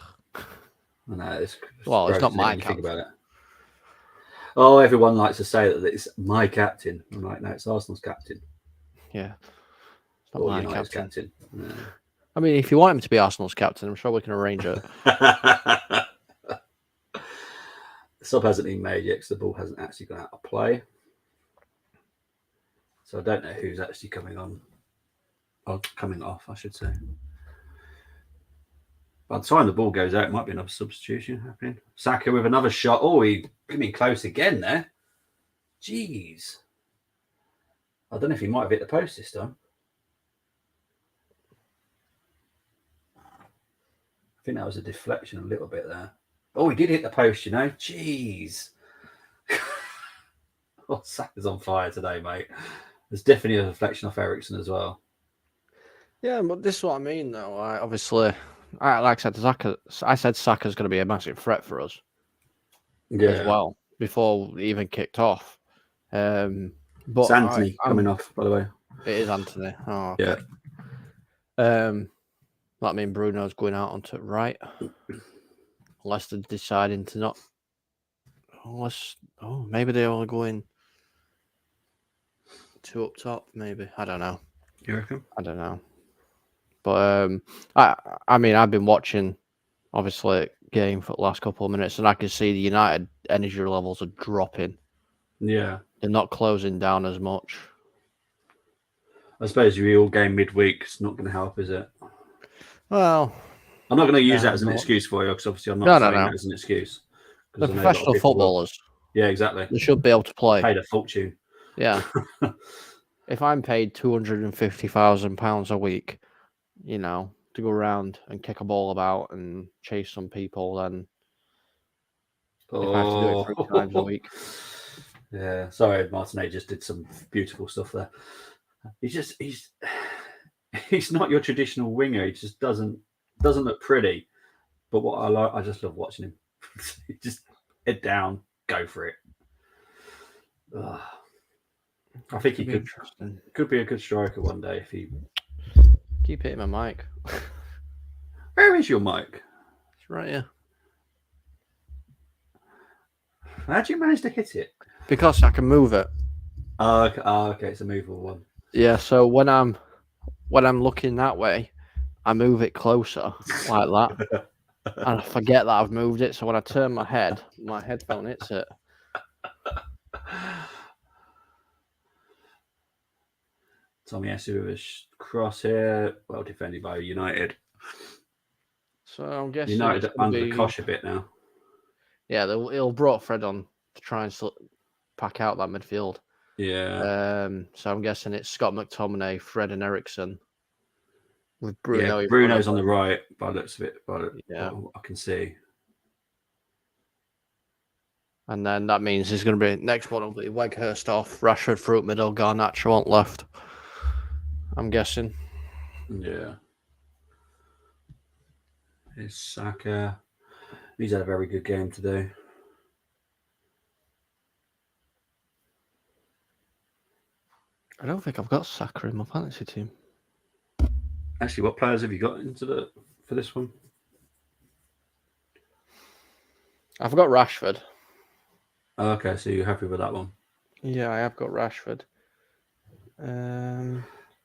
I know, it's not my captain. Think about it. Oh, everyone likes to say that it's my captain. I'm like, no, it's Arsenal's captain. Yeah. It's not my United's captain. Yeah. I mean, if you want him to be Arsenal's captain, I'm sure we can arrange it. The sub hasn't been made yet because the ball hasn't actually gone out of play. So I don't know who's actually coming on. Or coming off, I should say. By the time the ball goes out, it might be another substitution happening. Saka with another shot. Oh, he getting close again there. Jeez. I don't know if he might have hit the post this time. I think that was a deflection a little bit there. Oh, he did hit the post, you know. Jeez. Oh, Saka's on fire today, mate. There's definitely a deflection off Ericsson as well. Yeah, but this is what I mean, though. Like I said, Saka's going to be a massive threat for us as well before we even kicked off. But it's Anthony coming off, by the way. It is Anthony. Oh, okay. Yeah. That means Bruno's going out onto right. Unless they're deciding to not. Maybe they're all going two up top. Maybe I don't know. You reckon? I don't know. But I mean, I've been watching, obviously, game for the last couple of minutes, and I can see the United energy levels are dropping. Yeah, they're not closing down as much. I suppose your real game midweek is not going to help, is it? Well, I'm not going to use that as an excuse for you, because obviously I'm not saying that as an excuse. They're professional footballers. Yeah, exactly. They should be able to play. Paid a fortune. Yeah. If I'm paid £250,000 a week, you know, to go around and kick a ball about and chase some people, then if I have to do it 3 times a week. Yeah, sorry, Martinet just did some beautiful stuff there. He's not your traditional winger. He just doesn't look pretty. But what I just love watching him. Just head down, go for it. I think he could be a good striker one day if he. Keep hitting my mic. Where is your mic? It's right here. How'd you manage to hit it? Because I can move it. Okay, it's a movable one. Yeah, so when I'm looking that way, I move it closer like that, and I forget that I've moved it. So when I turn my head, my headphone hits it. Tommy Essu with a cross here. Well defended by United. So I'm guessing United it's are going to under the be cosh a bit now. yeah. He'll brought Fred on to try and pack out that midfield. Yeah. So I'm guessing it's Scott McTominay, Fred, and Ericsson with Bruno. Yeah, in front Bruno's of on the them. right by the looks of it. Yeah. What I can see. And then that means there's going to be next one will be Weghurst off, Rashford through middle, Garnacho on left. I'm guessing. Yeah. Here's Saka. He's had a very good game today. I don't think I've got Saka in my fantasy team. Actually, what players have you got for this one? I've got Rashford. Okay, so you're happy with that one? Yeah, I have got Rashford.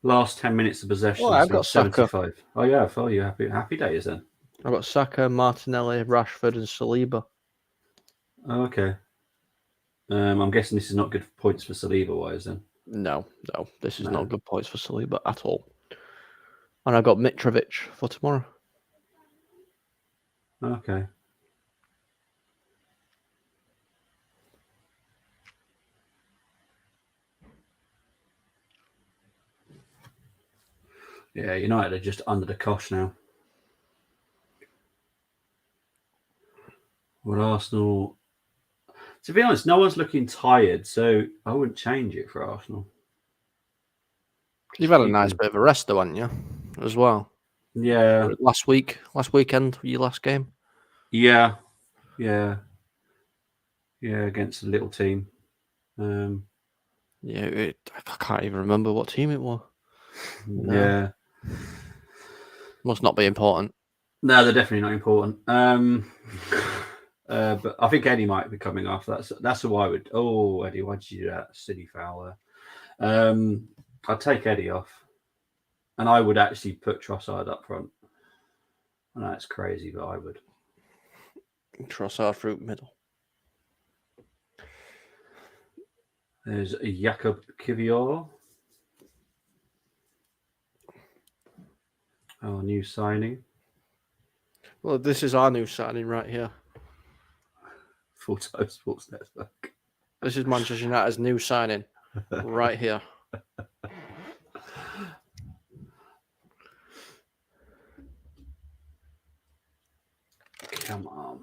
Last 10 minutes of possession. Oh, I've got 75. Saka. Oh yeah, well, you happy days then. I've got Saka, Martinelli, Rashford, and Saliba. Oh, okay. I'm guessing this is not good points for Saliba wise then. No, this is not good points for Saliba at all. And I got Mitrovic for tomorrow. Okay. Yeah, United are just under the cosh now. Well, Arsenal, to be honest, no one's looking tired, so I wouldn't change it for Arsenal. You've had a nice bit of a rest, though, haven't you? As well. Yeah. Last weekend, your last game. Yeah. Against a little team. Yeah, I can't even remember what team it was. Yeah. Must not be important. No, they're definitely not important. But I think Eddie might be coming off. That's who I would. Oh, Eddie, why did you do that? Silly foul there. I'd take Eddie off, and I would actually put Trossard up front. I know it's crazy, but I would. Trossard through middle. There's Jakob Kivior. Our new signing. Well, this is our new signing right here. Full-time Sports Network. This is Manchester United's new signing right here. Come on.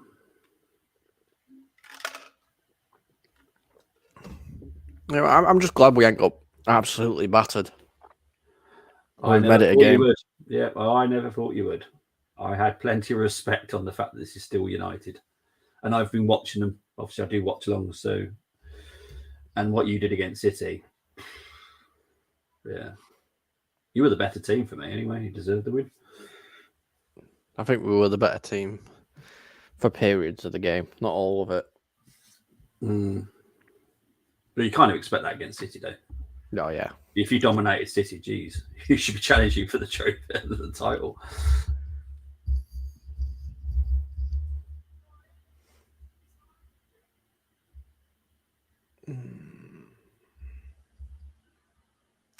You know, I'm just glad we ain't got absolutely battered. I We've never made it a thought you game. would. Yeah, I never thought you would. I had plenty of respect on the fact that this is still United. And I've been watching them. Obviously, I do watch along. So, and what you did against City, yeah, you were the better team for me anyway. You deserved the win. I think we were the better team for periods of the game, not all of it. But you kind of expect that against City, though. Oh, yeah. If you dominated City, geez, you should be challenging for the trophy, the title.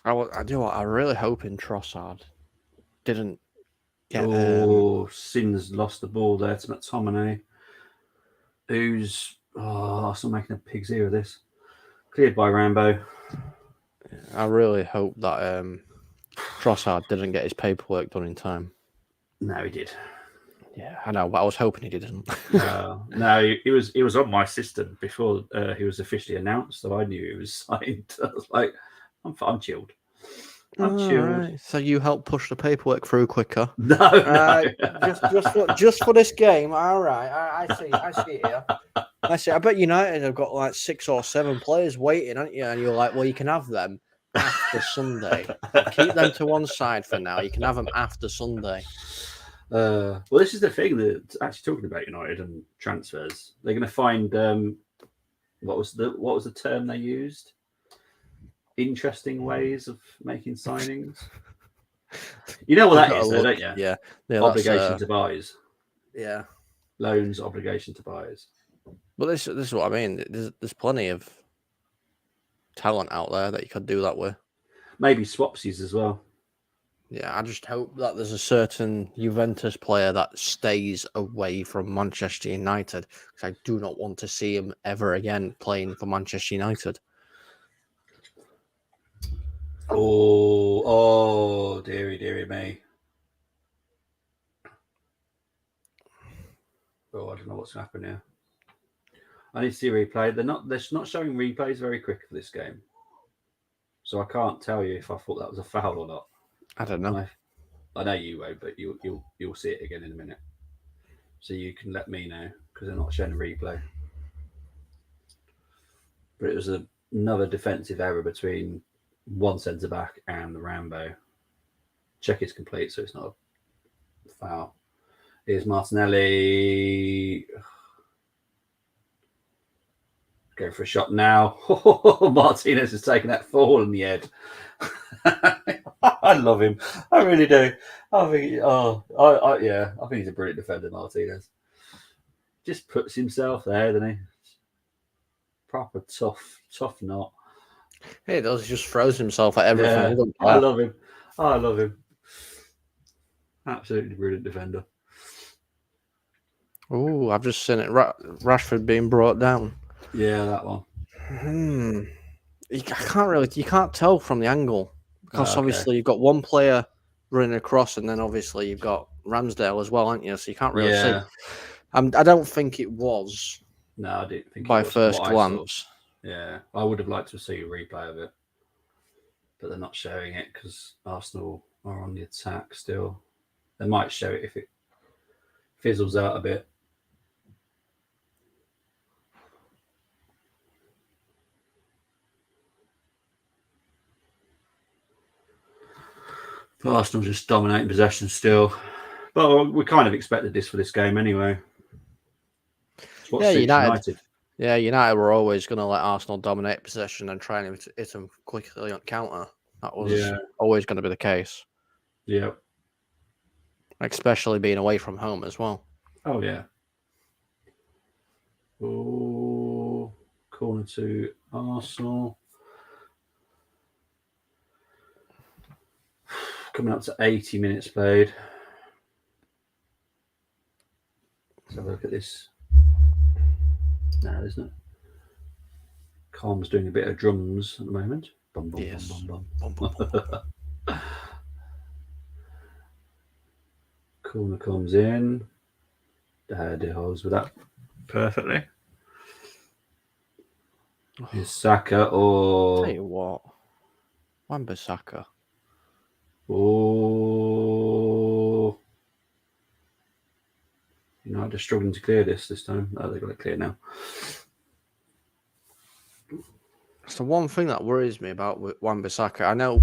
I do what I really hoping Trossard didn't get. Sins lost the ball there to McTominay, who's still making a pig's ear of this. Cleared by Rambo. I really hope that Trossard didn't get his paperwork done in time. No, he did. Yeah, I know, but I was hoping he didn't. No, he was on my system before he was officially announced, so I knew he was signed. I was like, I'm chilled. I'm chilled. Right. So you helped push the paperwork through quicker. No. Just for this game. All right, I see it here. I see. I bet United have got like 6 or 7 players waiting, haven't you? And you're like, well, you can have them after Sunday. Keep them to one side for now. You can have them after Sunday. Well, this is the thing that actually talking about United and transfers. They're going to find what was the term they used? interesting ways of making signings. You know what We've that got is, to though, look. don't you? Yeah, yeah, Obligation to buys, yeah. loans, obligation to buys. But this is what I mean. There's plenty of talent out there that you could do that with. Maybe swapsies as well. Yeah, I just hope that there's a certain Juventus player that stays away from Manchester United, because I do not want to see him ever again playing for Manchester United. Oh, dearie me. Oh, I don't know what's going to happen here. I need to see a replay. They're not showing replays very quick for this game, so I can't tell you if I thought that was a foul or not. I don't know. I know you won't, but you'll see it again in a minute, so you can let me know because they're not showing a replay. But it was another defensive error between one centre back and the Rambo. Check is complete, so it's not a foul. Here's Martinelli. Go for a shot now. Martinez has taken that fall in the head. I love him. I really do. I think, I think he's a brilliant defender, Martinez. Just puts himself there, doesn't he? Proper tough nut. He does. He just throws himself at everything. Yeah, He doesn't I care. love him. Absolutely brilliant defender. Oh, I've just seen it. Rashford being brought down. Yeah, that one. You can't tell from the angle because obviously you've got one player running across, and then obviously you've got Ramsdale as well, aren't you? So you can't really see. I don't think it was. No, I didn't think by it was first what glance. Yeah, I would have liked to see a replay of it, but they're not showing it because Arsenal are on the attack still. They might show it if it fizzles out a bit. But Arsenal just dominating possession still. But we kind of expected this for this game anyway. It's what suits United. Yeah, United were always going to let Arsenal dominate possession and try and hit them quickly on counter. That was always going to be the case. Yeah. Especially being away from home as well. Oh, yeah. Oh, corner to Arsenal. Coming up to 80 minutes played. Let's have a look at this. No, isn't it? Calm's doing a bit of drums at the moment. Bum, bum, yes. Bum, bum, bum. Bum, bum, bum. Corner comes in. Deals with that perfectly. Here's Saka. Tell you what. Wan-Bissaka. Oh. United are struggling to clear this time. Oh, they've got it clear now. It's the one thing that worries me about Wan-Bissaka. I know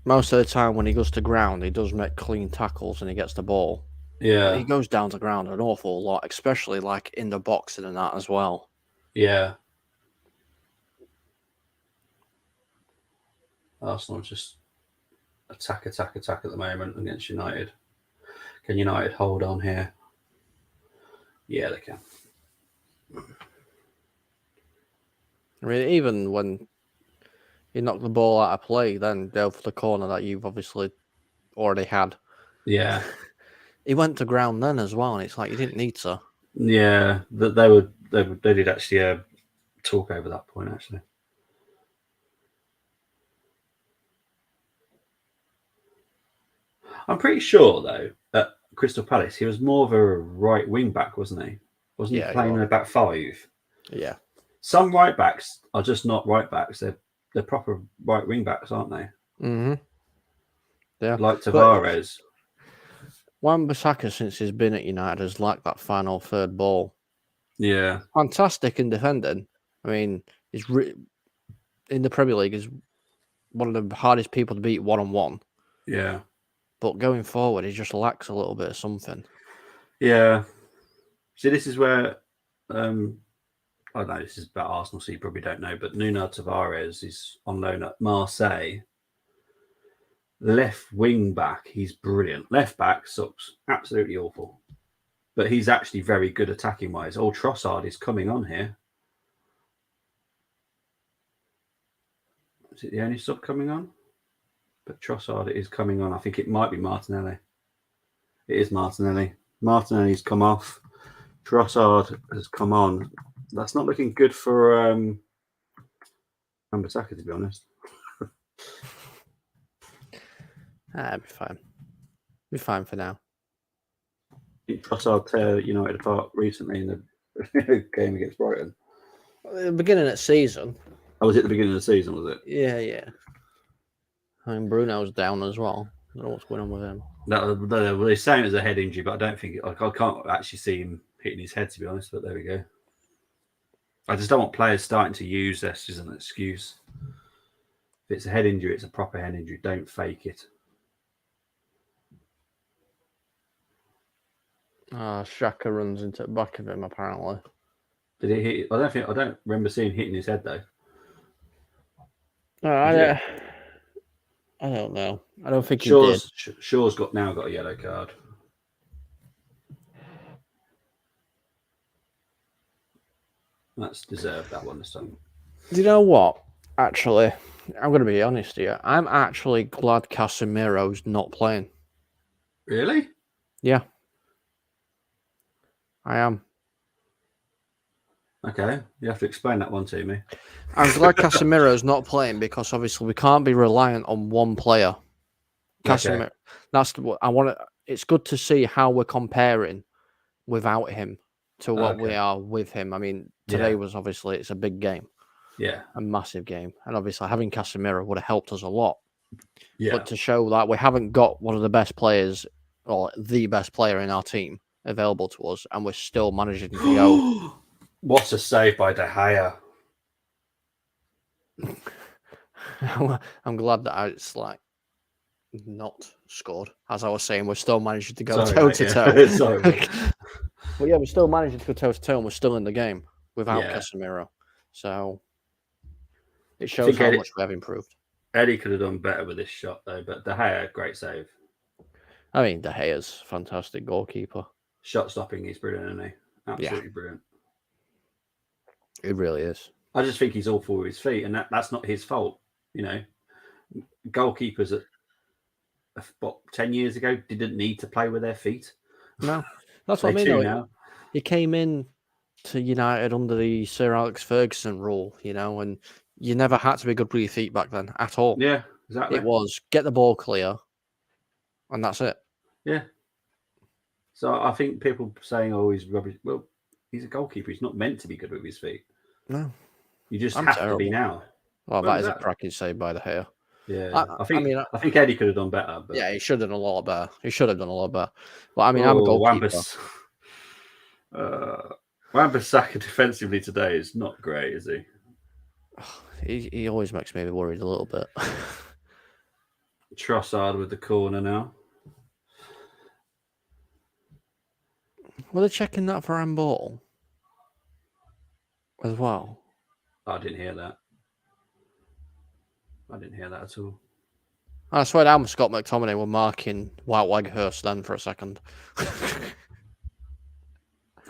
most of the time when he goes to ground, he does make clean tackles and he gets the ball. Yeah. But he goes down to ground an awful lot, especially like in the boxing and that as well. Yeah. Arsenal just attack at the moment against United. Can United hold on here? Yeah, they can. I mean, even when you knock the ball out of play, then go for the corner that you've obviously already had. Yeah. He went to ground then as well, and it's like you didn't need to. Yeah, they did actually talk over that point actually. I'm pretty sure though at Crystal Palace he was more of a right wing back, wasn't he? Wasn't he playing at back five? Yeah. Some right backs are just not right backs. They're proper right wing backs, aren't they? Mm-hmm. Yeah. Like Tavares. Wan-Bissaka, since he's been at United, has lacked that final third ball. Yeah. Fantastic in defending. I mean, he's in the Premier League is one of the hardest people to beat one-on-one. Yeah. But going forward, he just lacks a little bit of something. Yeah. See, this is where I know this is about Arsenal, so you probably don't know, but Nuno Tavares is on loan at Marseille. Left wing back, he's brilliant. Left back sucks, absolutely awful. But he's actually very good attacking wise. Oh, Trossard is coming on here. Is it the only sub coming on? But Trossard is coming on. I think it might be Martinelli. It is Martinelli. Martinelli's come off. Trossard has come on. That's not looking good for Ambasaka, to be honest. It'll be fine. Be fine for now. Trossard tear United apart recently in the game against Brighton. At the beginning of the season. Oh, was it the beginning of the season, was it? Yeah. I mean, Bruno's down as well. I don't know what's going on with him. No, they're saying it's a head injury, but I don't think I can't actually see him hitting his head, to be honest. But there we go. I just don't want players starting to use this as an excuse. If it's a head injury, it's a proper head injury. Don't fake it. Shaka runs into the back of him, apparently. Did he hit? I don't remember seeing him hitting his head though. I don't know. I don't think he did. Shaw's now got a yellow card. That's deserved, that one this time. Do you know what? Actually, I'm going to be honest here. I'm actually glad Casemiro's not playing. Really? Yeah. I am. Okay, you have to explain that one to me. I'm glad Casemiro's not playing because obviously we can't be reliant on one player. Casemiro, that's what I want. It's good to see how we're comparing without him to what we are with him. I mean, today was obviously it's a big game, a massive game, and obviously having Casemiro would have helped us a lot. Yeah. But to show that we haven't got one of the best players or the best player in our team available to us, and we're still managing to go. What a save by De Gea. I'm glad that it's like not scored. As I was saying, we're still managing to go toe to toe. Sorry. But yeah, we're still managing to go toe to toe, and we're still in the game without Casemiro. So it shows how much we have improved. Eddie could have done better with this shot, though. But De Gea, great save. I mean, De Gea's fantastic goalkeeper. Shot stopping, he's brilliant, isn't he? Absolutely brilliant. It really is. I just think he's awful with his feet, and that's not his fault. You know, goalkeepers at 10 years ago didn't need to play with their feet. No, that's what I mean. Now. He came in to United under the Sir Alex Ferguson rule, and you never had to be good with your feet back then at all. Yeah, exactly. It was get the ball clear, and that's it. Yeah. So I think people saying, "Oh, he's rubbish." Well, he's a goalkeeper. He's not meant to be good with his feet. No, you just have to be now. Well, that is a cracking save by De Gea. Yeah, I think Eddie could have done better. But... Yeah, he should have done a lot better. But I mean, I'm a goalkeeper. Wan-Bissaka defensively today is not great, is he? He always makes me worried a little bit. Trossard with the corner now. Were they checking that for handball as well? I didn't hear that. At all. I swear down Scott McTominay were marking Wout Weghorst then for a second.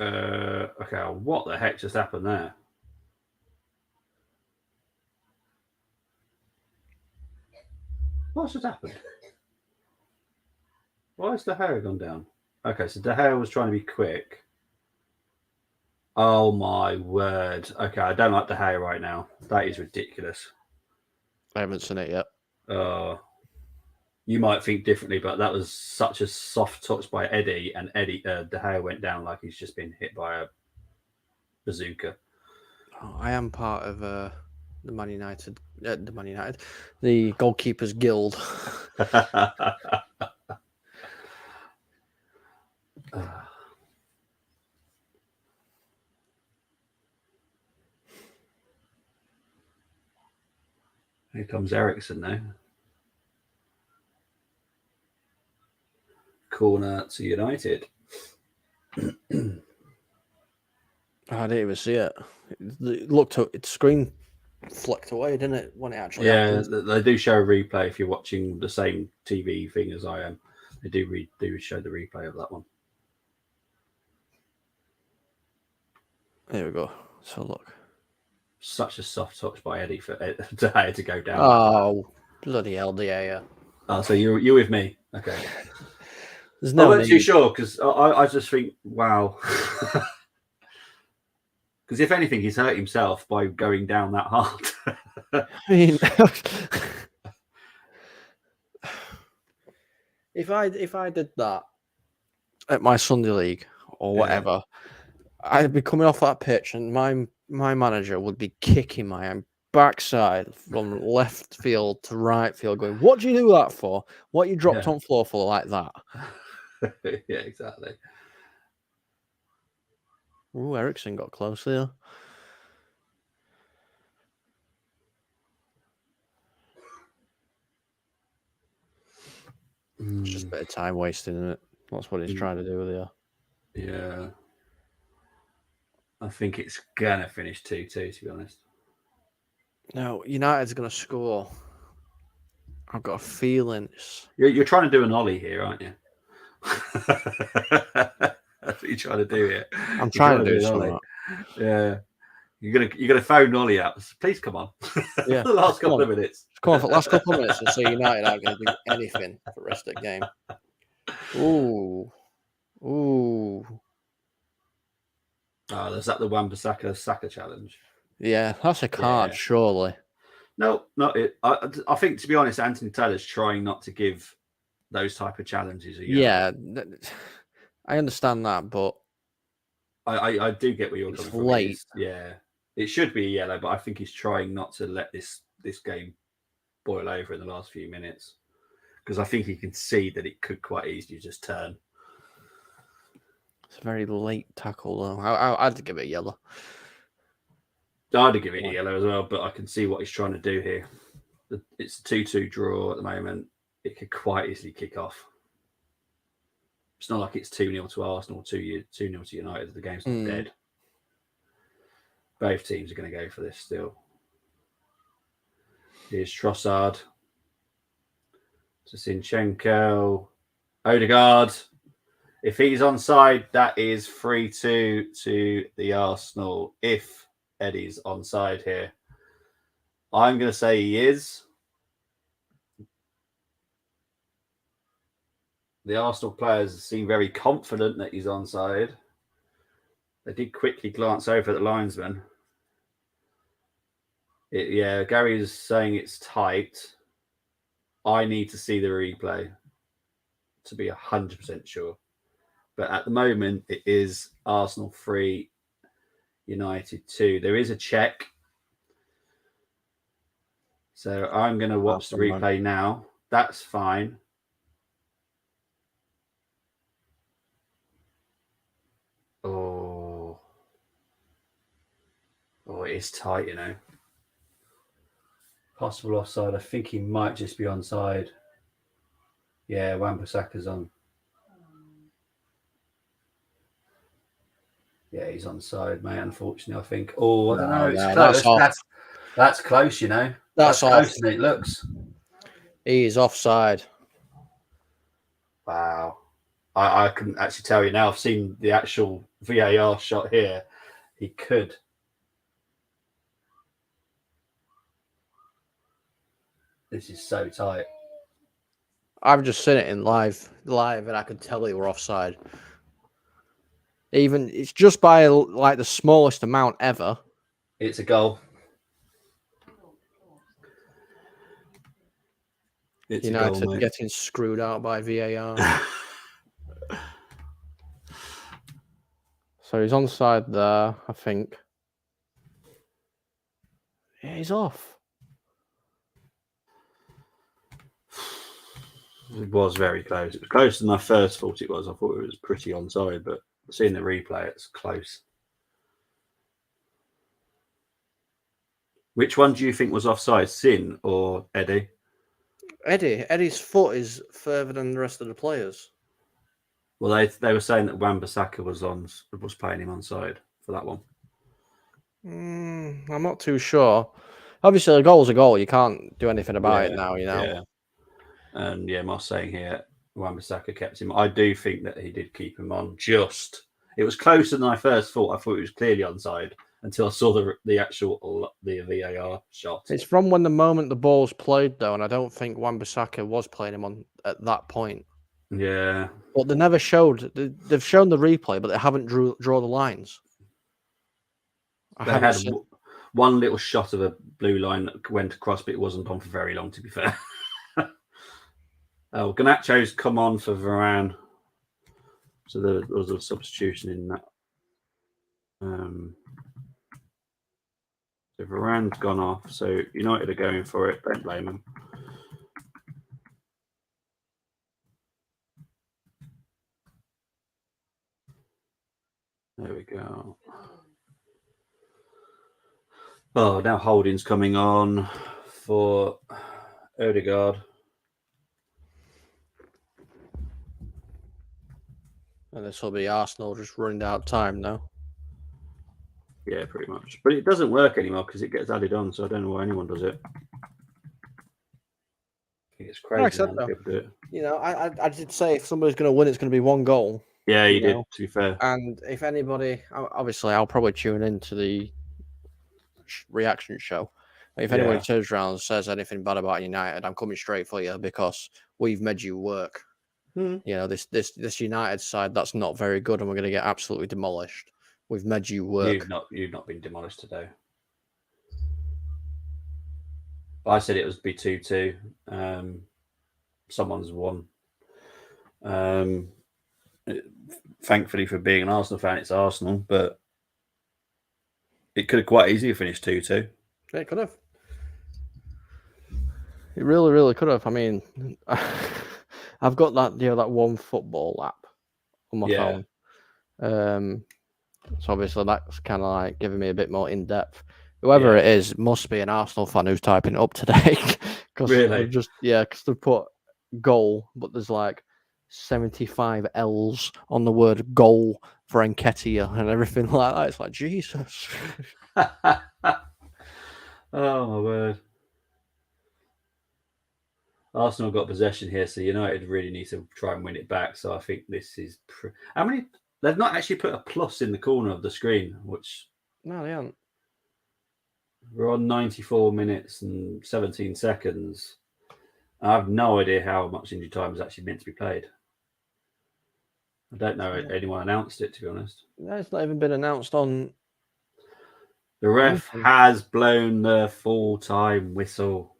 Okay, what the heck just happened there? What's just happened? Why has De Gea gone down? Okay, so De Gea was trying to be quick. Oh my word. Okay, I don't like De Gea right now. That is ridiculous. I haven't seen it yet. You might think differently, but that was such a soft touch by Eddie, and De Gea went down like he's just been hit by a bazooka. Oh, I am part of the Goalkeepers Guild. Here comes Ericsson now. Corner to United. I didn't even see it. It looked, its screen flicked away, didn't it, when it actually Yeah, happened? they do show a replay if you're watching the same TV thing as I am. They do show the replay of that one. Here we go. So look. Such a soft touch by Eddie for De Gea to go down. Oh, bloody hell, yeah. Oh, so you're with me? Okay. There's I no wasn't too need. sure because I just think, wow. Because if anything, he's hurt himself by going down that hard. I mean, if I did that at my Sunday league or whatever, I'd be coming off that pitch and my manager would be kicking my backside from left field to right field, going, "What do you do that for? What you dropped on floor for like that?" Yeah, exactly. Ooh, Ericsson got close there. It's just a bit of time wasting, isn't it? That's what he's trying to do with you. Yeah. I think it's gonna finish 2-2, to be honest. No, United's gonna score. I've got a feeling You're trying to do an ollie here, aren't you? That's what you're trying to do here. I'm trying to do something. Yeah. You're gonna phone Ollie out. Please come on. Yeah. For the last couple of minutes. Come on for the last couple of minutes and see United aren't going to do anything for the rest of the game. Ooh. Oh, is that the Wan-Bissaka Saka challenge? Yeah, that's a card, surely. No, not it. I think, to be honest, Anthony Taylor's trying not to give those type of challenges a yellow. Yeah, I understand that, but I do get where you're coming from. Late. It should be a yellow, but I think he's trying not to let this game boil over in the last few minutes because I think he can see that it could quite easily just turn. It's a very late tackle, though. I'd give it a yellow. I'd give it a yellow as well, but I can see what he's trying to do here. It's a 2-2 draw at the moment. It could quite easily kick off. It's not like it's 2-0 to Arsenal, 2-0 to United. The game's not dead. Both teams are going to go for this still. Here's Trossard. Zinchenko. Odegaard. If he's onside, that is 3-2 to the Arsenal. If Eddie's onside here, I'm going to say he is. The Arsenal players seem very confident that he's onside. They did quickly glance over at the linesman. Gary is saying it's tight. I need to see the replay to be 100% sure. But at the moment, it is Arsenal 3, United 2. There is a check. So I'm going to watch the replay now. That's fine. Oh, it is tight, you know. Possible offside. I think he might just be onside. Yeah, Wan-Bissaka's on. Yeah, he's onside, mate. Unfortunately, I think. Oh, I don't know. It's close. That's close, you know. That's close, and it looks. He is offside. Wow. I couldn't actually tell you now. I've seen the actual VAR shot here. He could. This is so tight. I've just seen it in live, and I could tell they were offside. Even it's just by like the smallest amount ever. It's a goal. It's United a goal, mate. Getting screwed out by VAR. So he's onside there, I think. Yeah, he's off. It was very close. It was closer than I first thought it was. I thought it was pretty onside, but seeing the replay, it's close. Which one do you think was offside, Sin or Eddie? Eddie's foot is further than the rest of the players. Well, they were saying that Wan-Bissaka was playing him onside for that one. I'm not too sure. Obviously, a goal's a goal. You can't do anything about it now, you know. Yeah. And yeah, Moss saying here, Wan-Bissaka kept him. I do think that he did keep him on. It was closer than I first thought. I thought it was clearly onside until I saw the VAR shot. It's from when the moment the ball's played, though, and I don't think Wan-Bissaka was playing him on at that point. Yeah. But they never showed. They've shown the replay, but they haven't draw the lines. They had one little shot of a blue line that went across, but it wasn't on for very long, to be fair. Garnacho's come on for Varane. So there was a substitution in that. So Varane's gone off. So United are going for it. Don't blame them. There we go. Oh, now Holding's coming on for Odegaard. And this will be Arsenal just running out of time now. Yeah, pretty much. But it doesn't work anymore because it gets added on, so I don't know why anyone does it. I think it's crazy. Like I said, how people do it. You know, I did say if somebody's going to win, it's going to be one goal. Yeah, you did, to be fair. And if anybody, obviously, I'll probably tune into the reaction show. If anybody turns around and says anything bad about United, I'm coming straight for you because we've made you work. You know, this United side, that's not very good, and we're going to get absolutely demolished. We've made you work. You've not been demolished today. I said it was be 2-2. Someone's won. Thankfully for being an Arsenal fan, it's Arsenal, but it could have quite easily finished 2-2. It could have. It really, really could have. I mean, I've got that one football app on my phone. So obviously that's kind of like giving me a bit more in depth. Whoever it is must be an Arsenal fan who's typing it up today. Really? Because they put goal, but there's like 75 L's on the word goal for Nketiah and everything like that. It's like, Jesus. Oh, my word. Arsenal got possession here, so United really need to try and win it back. So I think this is... How many... They've not actually put a plus in the corner of the screen, which... No, they haven't. We're on 94 minutes and 17 seconds. I have no idea how much injury time is actually meant to be played. I don't know if anyone announced it, to be honest. No, it's not even been announced on... The ref has blown the full-time whistle.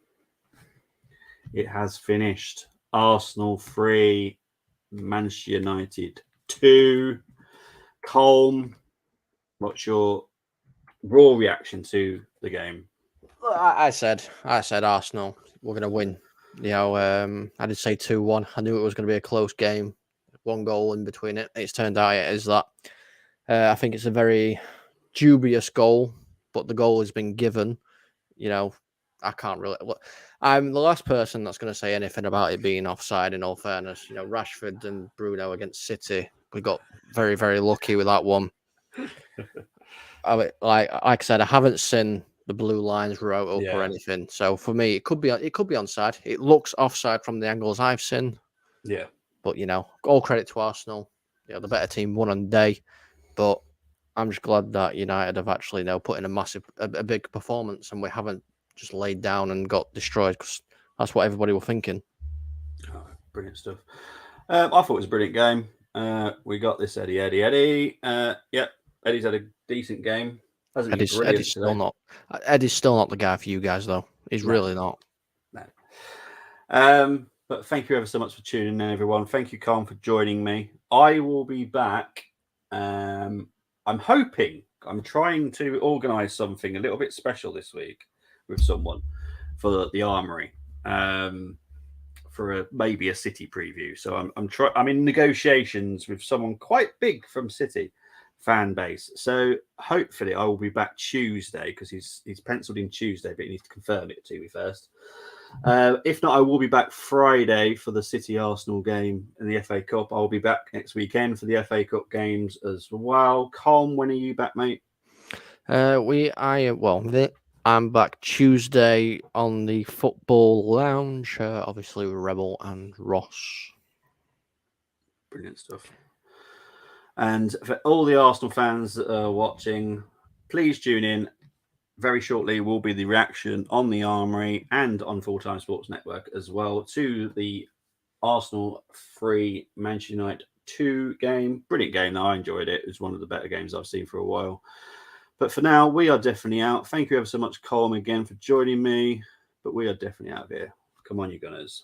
It has finished. Arsenal 3, Manchester United 2. Colm, what's your raw reaction to the game? I said Arsenal, we're going to win. You know, I did say 2-1. I knew it was going to be a close game. One goal in between it. It's turned out it is that. I think it's a very dubious goal, but the goal has been given. You know, I can't really... I'm the last person that's going to say anything about it being offside, in all fairness. You know, Rashford and Bruno against City, we got very, very lucky with that one. Like I said, I haven't seen the blue lines wrote up or anything. So for me, it could be onside. It looks offside from the angles I've seen. Yeah. But, you know, all credit to Arsenal. You know, the better team won on the day. But I'm just glad that United have actually now put in a big performance, and we haven't just laid down and got destroyed, because that's what everybody were thinking. Oh, brilliant stuff. I thought it was a brilliant game. We got this Eddie. Eddie's had a decent game. Eddie's still not the guy for you guys, though. He's really not. No. But thank you ever so much for tuning in, everyone. Thank you, Colin, for joining me. I will be back. I'm trying to organise something a little bit special this week with someone for the Armoury, for maybe a City preview. So I'm in negotiations with someone quite big from City fan base. So hopefully I will be back Tuesday, because he's penciled in Tuesday, but he needs to confirm it to me first. If not, I will be back Friday for the City Arsenal game in the FA Cup. I'll be back next weekend for the FA Cup games as well. Colm, when are you back, mate? I'm back Tuesday on the Football Lounge, obviously with Rebel and Ross. Brilliant stuff. And for all the Arsenal fans that are watching, please tune in. Very shortly will be the reaction on the Armory and on Full Time Sports Network as well to the Arsenal 3 Manchester United 2 game. Brilliant game. I enjoyed it. It was one of the better games I've seen for a while. But for now, we are definitely out. Thank you ever so much, Colm, again for joining me. But we are definitely out of here. Come on, you Gunners.